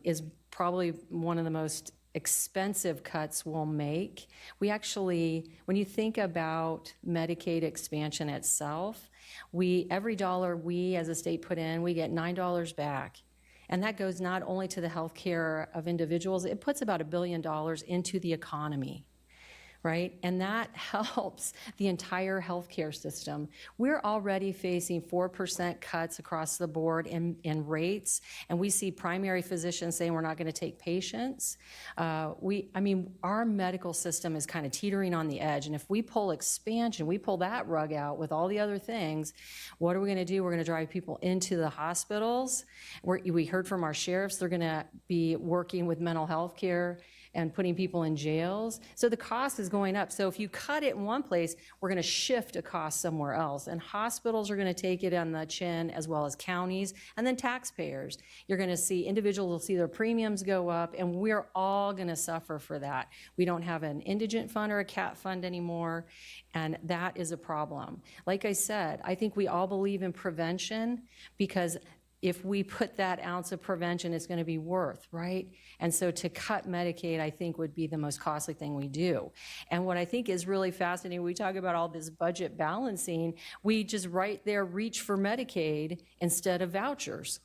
is probably one of the most expensive cuts we'll make. We actually, when you think about Medicaid expansion itself, every dollar we as a state put in, we get $9 back. And that goes not only to the health care of individuals, it puts about $1 billion into the economy, right? And that helps the entire healthcare system. We're already facing 4% cuts across the board in rates, and we see primary physicians saying we're not going to take patients. Our medical system is kind of teetering on the edge, and if we pull expansion, we pull that rug out with all the other things, what are we going to do? We're going to drive people into the hospitals. We heard from our sheriffs, they're going to be working with mental health care and putting people in jails. So the cost is going up. So if you cut it in one place, we're going to shift a cost somewhere else. And hospitals are going to take it on the chin, as well as counties, and then taxpayers. You're going to see individuals will see their premiums go up, and we're all going to suffer for that. We don't have an indigent fund or a CAT fund anymore, and that is a problem. Like I said, I think we all believe in prevention, because if we put that ounce of prevention, it's going to be worth, right? And so to cut Medicaid, I think, would be the most costly thing we do. And what I think is really fascinating, we talk about all this budget balancing, we just right there reach for Medicaid instead of vouchers.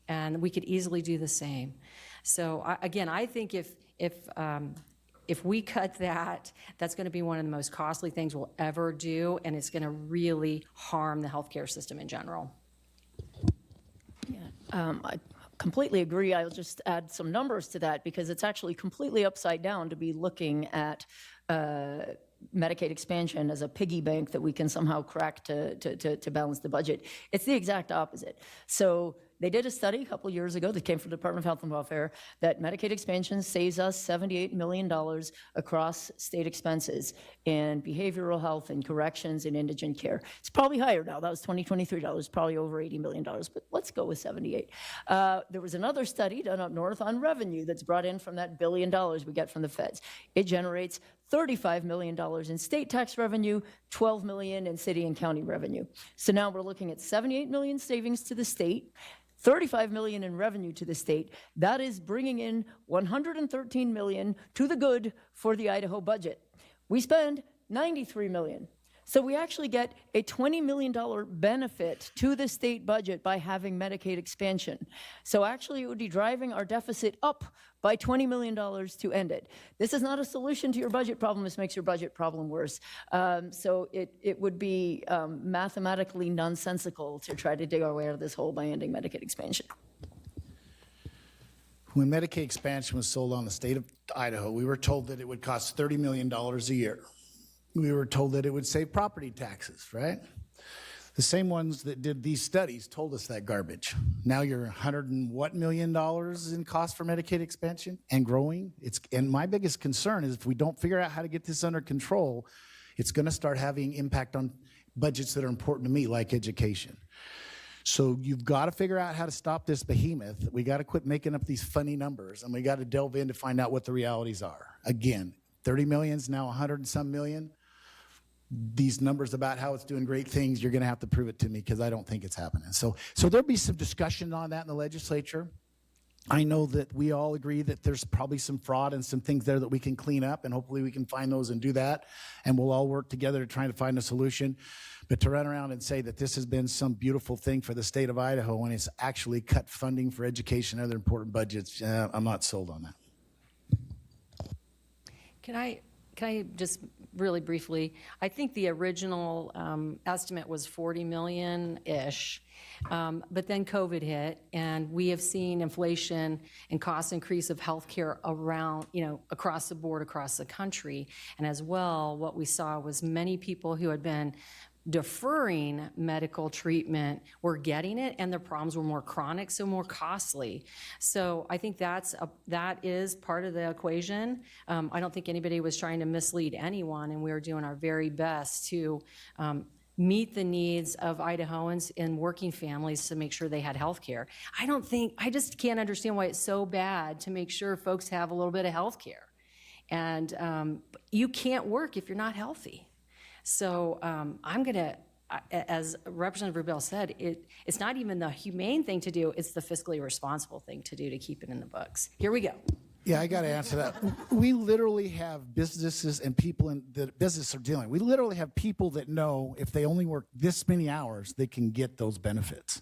And we could easily do the same. So again, I think if we cut that, that's going to be one of the most costly things we'll ever do, and it's going to really harm the healthcare system in general. I completely agree. I'll just add some numbers to that, because it's actually completely upside down to be looking at Medicaid expansion as a piggy bank that we can somehow crack to balance the budget. It's the exact opposite. So they did a study a couple years ago that came from the Department of Health and Welfare that Medicaid expansion saves us $78 million across state expenses in behavioral health and corrections and indigent care. It's probably higher now. That was 2023 dollars, probably over $80 million, but let's go with 78. There was another study done up north on revenue that's brought in from that $1 billion we get from the feds. It generates $35 million in state tax revenue, $12 million in city and county revenue. So now we're looking at $78 million savings to the state, $35 million in revenue to the state. That is bringing in $113 million to the good for the Idaho budget. We spend $93 million. So we actually get a $20 million benefit to the state budget by having Medicaid expansion. So actually it would be driving our deficit up by $20 million to end it. This is not a solution to your budget problem. This makes your budget problem worse. So it would be mathematically nonsensical to try to dig our way out of this hole by ending Medicaid expansion. When Medicaid expansion was sold on the state of Idaho, we were told that it would cost $30 million a year. We were told that it would save property taxes, right? The same ones that did these studies told us that garbage. Now you're $100 and what million in cost for Medicaid expansion and growing. And my biggest concern is if we don't figure out how to get this under control, it's going to start having impact on budgets that are important to me, like education. So you've got to figure out how to stop this behemoth. We got to quit making up these funny numbers, and we got to delve in to find out what the realities are. Again, 30 million is now 100 and some million. These numbers about how it's doing great things, you're going to have to prove it to me, because I don't think it's happening. So there'll be some discussion on that in the legislature. I know that we all agree that there's probably some fraud and some things there that we can clean up, and hopefully we can find those and do that, and we'll all work together to try to find a solution. But to run around and say that this has been some beautiful thing for the state of Idaho when it's actually cut funding for education and other important budgets, I'm not sold on that. Can I just really briefly, I think the original estimate was 40 million-ish, but then COVID hit, and we have seen inflation and cost increase of healthcare around, across the board, across the country. And as well, what we saw was many people who had been deferring medical treatment were getting it, and their problems were more chronic, so more costly. So I think that is part of the equation. I don't think anybody was trying to mislead anyone, and we were doing our very best to meet the needs of Idahoans and working families to make sure they had health care. I just can't understand why it's so bad to make sure folks have a little bit of health care. And you can't work if you're not healthy. So I'm going to, as Representative Rubel said, it's not even the humane thing to do, it's the fiscally responsible thing to do to keep it in the books. Here we go. Yeah, I got to answer that. We literally have businesses and people in the business are dealing. We literally have people that know if they only work this many hours, they can get those benefits.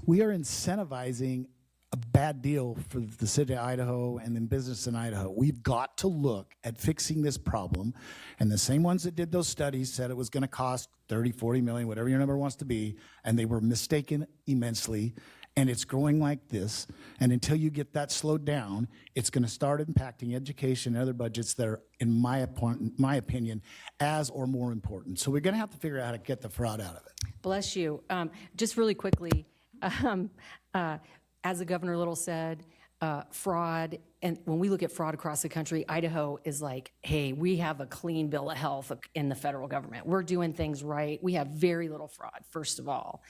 We are incentivizing a bad deal for the city of Idaho and then business in Idaho. We've got to look at fixing this problem. And the same ones that did those studies said it was going to cost 30, 40 million, whatever your number wants to be, and they were mistaken immensely. And it's growing like this. And until you get that slowed down, it's going to start impacting education and other budgets that are, in my opinion, as or more important. So we're going to have to figure out how to get the fraud out of it. Bless you. Just really quickly, as the Governor Little said, fraud, and when we look at fraud across the country, Idaho is like, hey, we have a clean bill of health in the federal government. We're doing things right. We have very little fraud, first of all.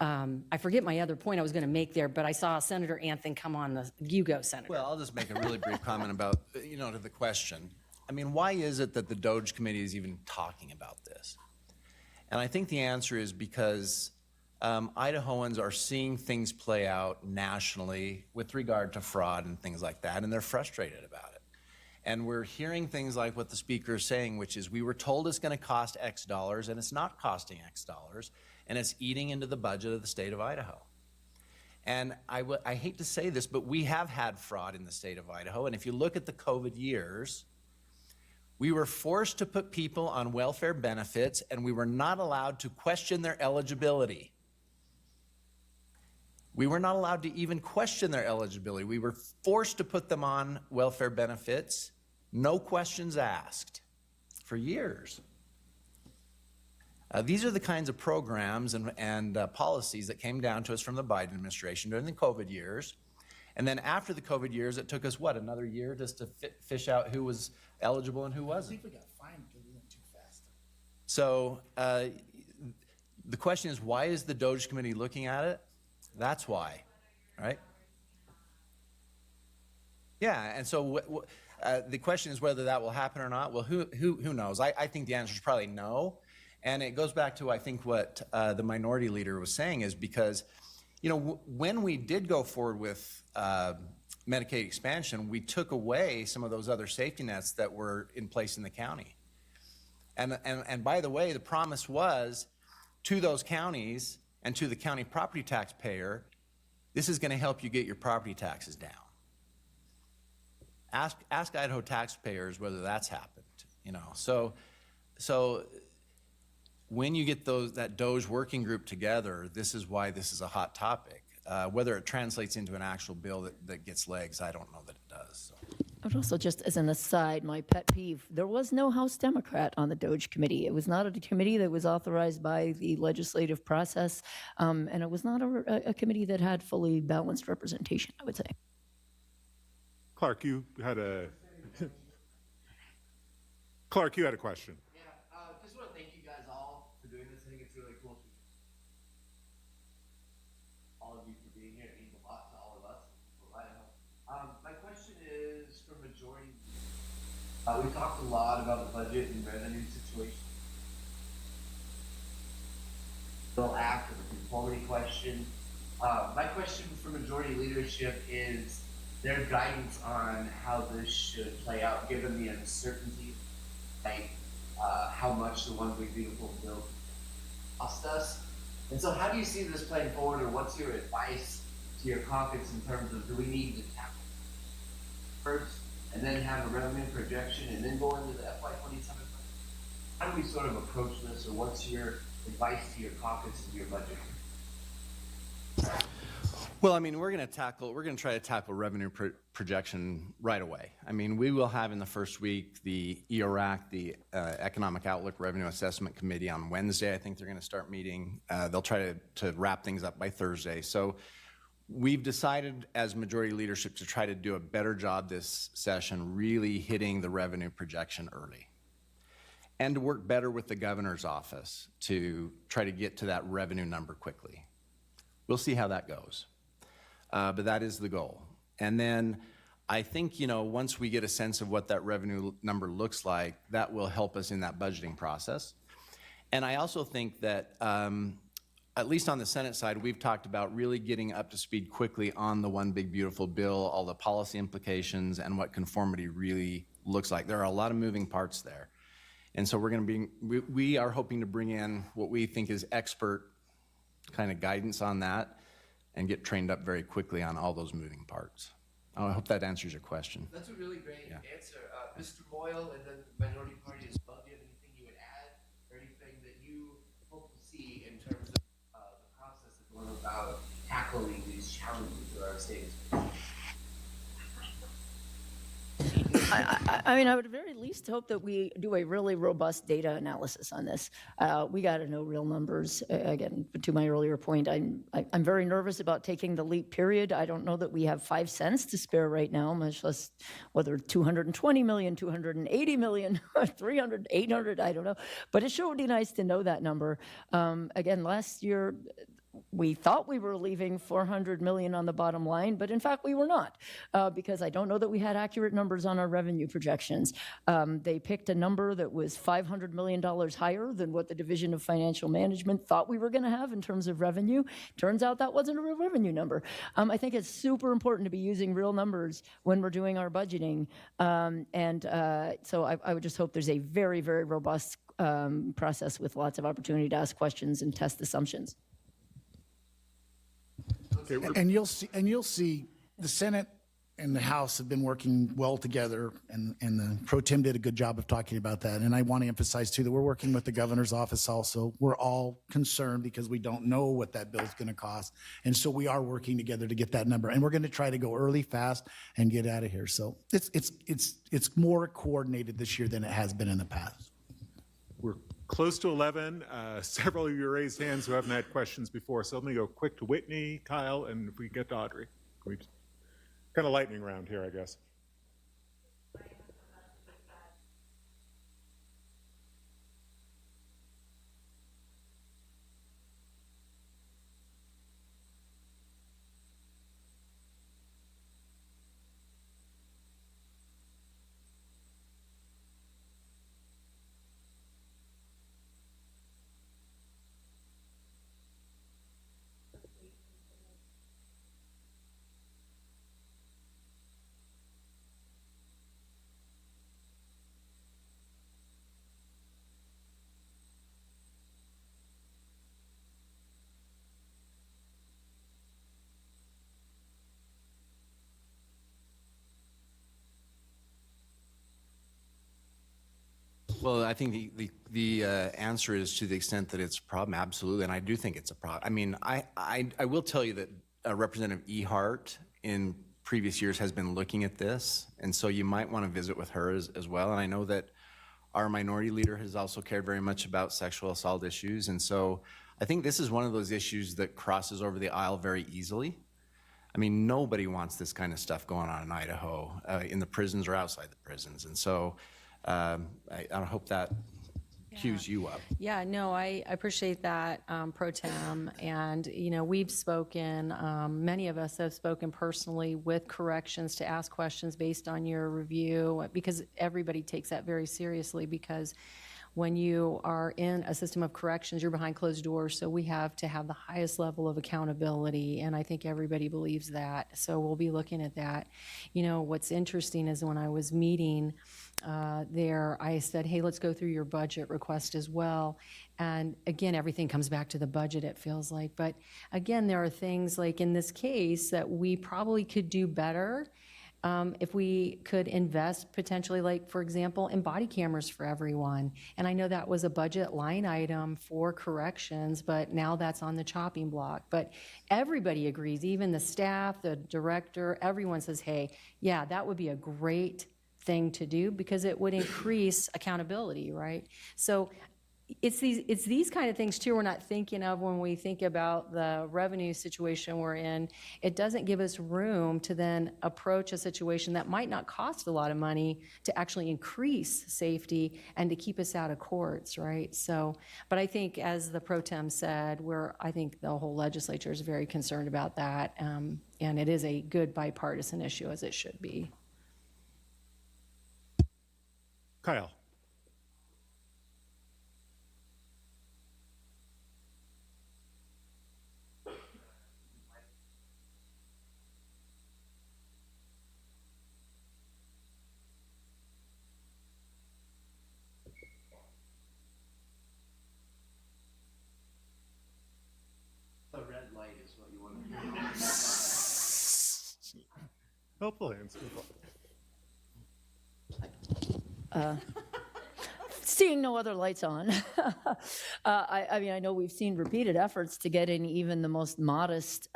I forget my other point I was going to make there, but I saw Senator Anthony come on. You go, Senator. Well, I'll just make a really brief comment about, to the question. I mean, why is it that the DOGE committee is even talking about this? And I think the answer is because Idahoans are seeing things play out nationally with regard to fraud and things like that, and they're frustrated about it. And we're hearing things like what the speaker is saying, which is we were told it's going to cost X dollars, and it's not costing X dollars, and it's eating into the budget of the state of Idaho. And I hate to say this, but we have had fraud in the state of Idaho, and if you look at the COVID years, we were forced to put people on welfare benefits, and we were not allowed to question their eligibility. We were not allowed to even question their eligibility. We were forced to put them on welfare benefits, no questions asked, for years. These are the kinds of programs and policies that came down to us from the Biden administration during the COVID years. And then after the COVID years, it took us, what, another year just to fish out who was eligible and who wasn't? I think we got fined because we went too fast. So the question is, why is the DOGE committee looking at it? That's why, right? Yeah, and so the question is whether that will happen or not. Well, who knows? I think the answer is probably no. And it goes back to, I think, what the minority leader was saying is because, when we did go forward with Medicaid expansion, we took away some of those other safety nets that were in place in the county. And by the way, the promise was to those counties and to the county property taxpayer, this is going to help you get your property taxes down. Ask Idaho taxpayers whether that's happened. So when you get that DOGE working group together, this is why this is a hot topic. Whether it translates into an actual bill that gets legs, I don't know that it does. So. But also, just as an aside, my pet peeve, there was no House Democrat on the DOGE committee. It was not a committee that was authorized by the legislative process, and it was not a committee that had fully balanced representation, I would say. Clark, you had a question. Yeah, just want to thank you guys all for doing this. I think it's really We talked a lot about the budget and revenue situation. Bill Act of the conformity question. My question for majority leadership is their guidance on how this should play out, given the uncertainty, like how much the one big beautiful bill cost us. And so how do you see this playing forward, or what's your advice to your caucus in terms of, do we need to tackle first and then have a revenue projection and then go into the FY27? How do we sort of approach this, or what's your advice to your caucus and your budget? Well, I mean, we're going to try to tackle revenue projection right away. I mean, we will have in the first week the EORAC, the Economic Outlook Revenue Assessment Committee on Wednesday. I think they're going to start meeting. They'll try to wrap things up by Thursday. So we've decided as majority leadership to try to do a better job this session, really hitting the revenue projection early, and to work better with the governor's office to try to get to that revenue number quickly. We'll see how that goes. But that is the goal. And then I think, once we get a sense of what that revenue number looks like, that will help us in that budgeting process. And I also think that, at least on the Senate side, we've talked about really getting up to speed quickly on the one big beautiful bill, all the policy implications, and what conformity really looks like. There are a lot of moving parts there. And so we are hoping to bring in what we think is expert kind of guidance on that and get trained up very quickly on all those moving parts. I hope that answers your question. That's a really great answer. Mr. Moyle and then the minority party as well, do you have anything you would add, or anything that you hope to see in terms of the process of going about tackling these challenges that our state is facing? I mean, I would at very least hope that we do a really robust data analysis on this. We got to know real numbers. Again, to my earlier point, I'm very nervous about taking the leap period. I don't know that we have 5 cents to spare right now, much less whether 220 million, 280 million, 300, 800, I don't know. But it sure would be nice to know that number. Again, last year, we thought we were leaving 400 million on the bottom line, but in fact we were not, because I don't know that we had accurate numbers on our revenue projections. They picked a number that was $500 million higher than what the Division of Financial Management thought we were going to have in terms of revenue. Turns out that wasn't a real revenue number. I think it's super important to be using real numbers when we're doing our budgeting. So I would just hope there's a very, very robust process with lots of opportunity to ask questions and test assumptions. And you'll see the Senate and the House have been working well together, and the Pro Tem did a good job of talking about that. And I want to emphasize too that we're working with the governor's office also. We're all concerned because we don't know what that bill is going to cost, and so we are working together to get that number. And we're going to try to go early, fast, and get out of here. So it's more coordinated this year than it has been in the past. We're close to 11. Several of you raised hands who haven't had questions before, so let me go quick to Whitney, Kyle, and if we get to Audrey. Kind of lightning round here, I guess. Well, I think the answer is to the extent that it's a problem, absolutely, and I do think it's a problem. I mean, I will tell you that Representative Ehart in previous years has been looking at this, and so you might want to visit with her as well. And I know that our minority leader has also cared very much about sexual assault issues, and so I think this is one of those issues that crosses over the aisle very easily. I mean, nobody wants this kind of stuff going on in Idaho, in the prisons or outside the prisons, and so I hope that cues you up. Yeah, no, I appreciate that, Pro Tem. And, you know, we've spoken, many of us have spoken personally with corrections to ask questions based on your review, because everybody takes that very seriously, because when you are in a system of corrections, you're behind closed doors, so we have to have the highest level of accountability, and I think everybody believes that. So we'll be looking at that. You know, what's interesting is when I was meeting there, I said, hey, let's go through your budget request as well. And again, everything comes back to the budget, it feels like. But again, there are things like in this case that we probably could do better. If we could invest potentially, like, for example, in body cameras for everyone. And I know that was a budget line item for corrections, but now that's on the chopping block. But everybody agrees, even the staff, the director, everyone says, hey, yeah, that would be a great thing to do because it would increase accountability, right? So it's these kind of things too we're not thinking of when we think about the revenue situation we're in. It doesn't give us room to then approach a situation that might not cost a lot of money to actually increase safety and to keep us out of courts, right? So, but I think as the Pro Tem said, I think the whole legislature is very concerned about that, and it is a good bipartisan issue, as it should be. Kyle. The red light is what you want to hear. Helpful hands. Seeing no other lights on. I mean, I know we've seen repeated efforts to get in even the most modest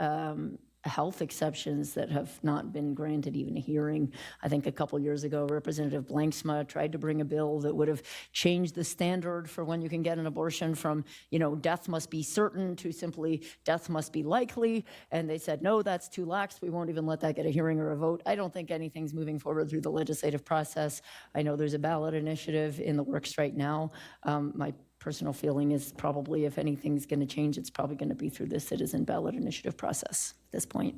health exceptions that have not been granted even a hearing. I think a couple years ago, Representative Blanksma tried to bring a bill that would have changed the standard for when you can get an abortion from, you know, death must be certain to simply death must be likely. And they said, no, that's too lax. We won't even let that get a hearing or a vote. I don't think anything's moving forward through the legislative process. I know there's a ballot initiative in the works right now. My personal feeling is probably if anything's going to change, it's probably going to be through the citizen ballot initiative process at this point.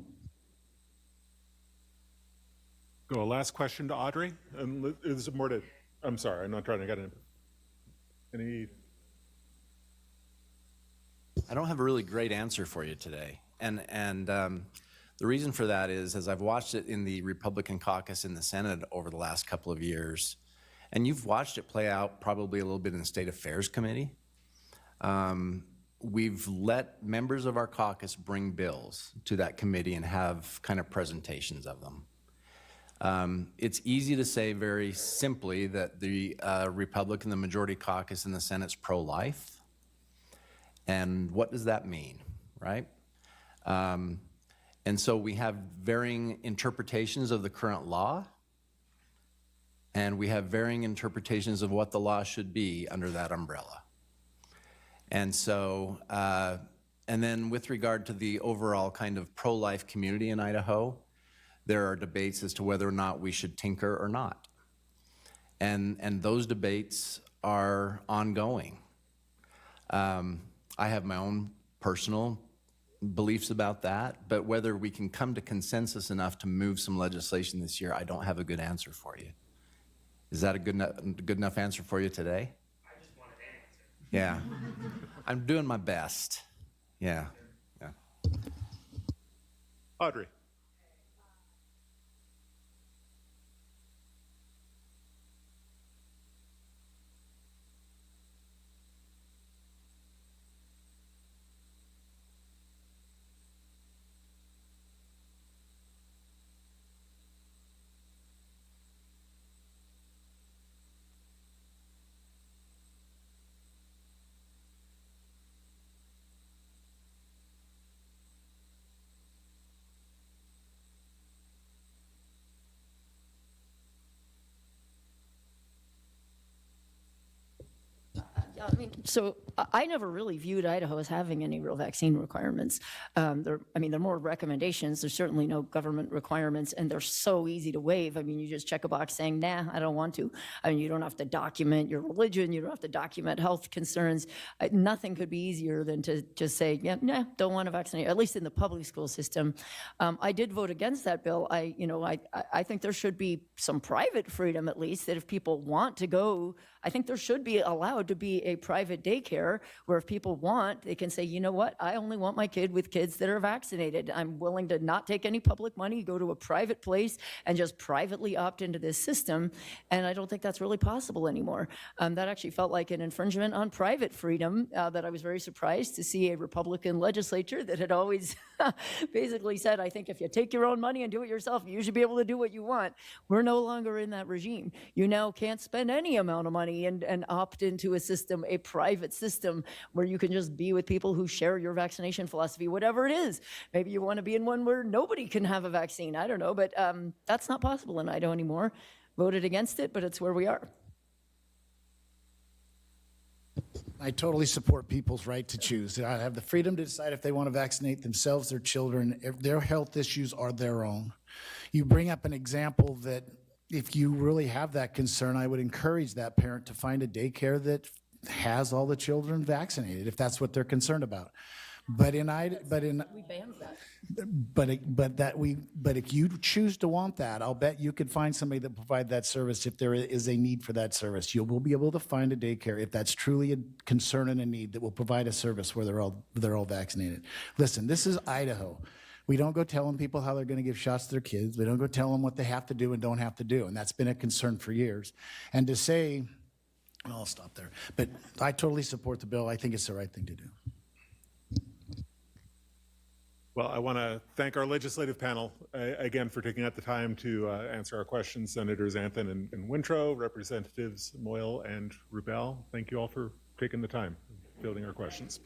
Go, last question to Audrey. And is it more to, I'm sorry, I'm not trying to get any. I don't have a really great answer for you today. And the reason for that is, as I've watched it in the Republican caucus in the Senate over the last couple of years, and you've watched it play out probably a little bit in the State Affairs Committee, we've let members of our caucus bring bills to that committee and have kind of presentations of them. It's easy to say very simply that the Republican, the majority caucus in the Senate's pro-life. And what does that mean, right? And so we have varying interpretations of the current law, and we have varying interpretations of what the law should be under that umbrella. And so, and then with regard to the overall kind of pro-life community in Idaho, there are debates as to whether or not we should tinker or not. And those debates are ongoing. I have my own personal beliefs about that, but whether we can come to consensus enough to move some legislation this year, I don't have a good answer for you. Is that a good enough answer for you today? I just wanted an answer. Yeah. I'm doing my best. Yeah. Yeah. Audrey. I mean, so I never really viewed Idaho as having any real vaccine requirements. There are more recommendations. There's certainly no government requirements, and they're so easy to waive. I mean, you just check a box saying, nah, I don't want to. I mean, you don't have to document your religion. You don't have to document health concerns. Nothing could be easier than to just say, yeah, nah, don't want to vaccinate, at least in the public school system. I did vote against that bill. I think there should be some private freedom, at least, that if people want to go, I think there should be allowed to be a private daycare where if people want, they can say, you know what, I only want my kid with kids that are vaccinated. I'm willing to not take any public money, go to a private place and just privately opt into this system. And I don't think that's really possible anymore. That actually felt like an infringement on private freedom that I was very surprised to see a Republican legislature that had always basically said, I think if you take your own money and do it yourself, you should be able to do what you want. We're no longer in that regime. You now can't spend any amount of money and opt into a system, a private system, where you can just be with people who share your vaccination philosophy, whatever it is. Maybe you want to be in one where nobody can have a vaccine. I don't know, but that's not possible in Idaho anymore. Voted against it, but it's where we are. I totally support people's right to choose. They have the freedom to decide if they want to vaccinate themselves, their children. Their health issues are their own. You bring up an example that if you really have that concern, I would encourage that parent to find a daycare that has all the children vaccinated, if that's what they're concerned about. We banned that. But if you choose to want that, I'll bet you could find somebody that provide that service if there is a need for that service. You will be able to find a daycare if that's truly a concern and a need that will provide a service where they're all vaccinated. Listen, this is Idaho. We don't go telling people how they're going to give shots to their kids. We don't go tell them what they have to do and don't have to do. And that's been a concern for years. And to say, I'll stop there. But I totally support the bill. I think it's the right thing to do. Well, I want to thank our legislative panel again for taking out the time to answer our questions. Senators Anthem and Wintrow, Representatives Moyle and Rubel. Thank you all for taking the time fielding our questions.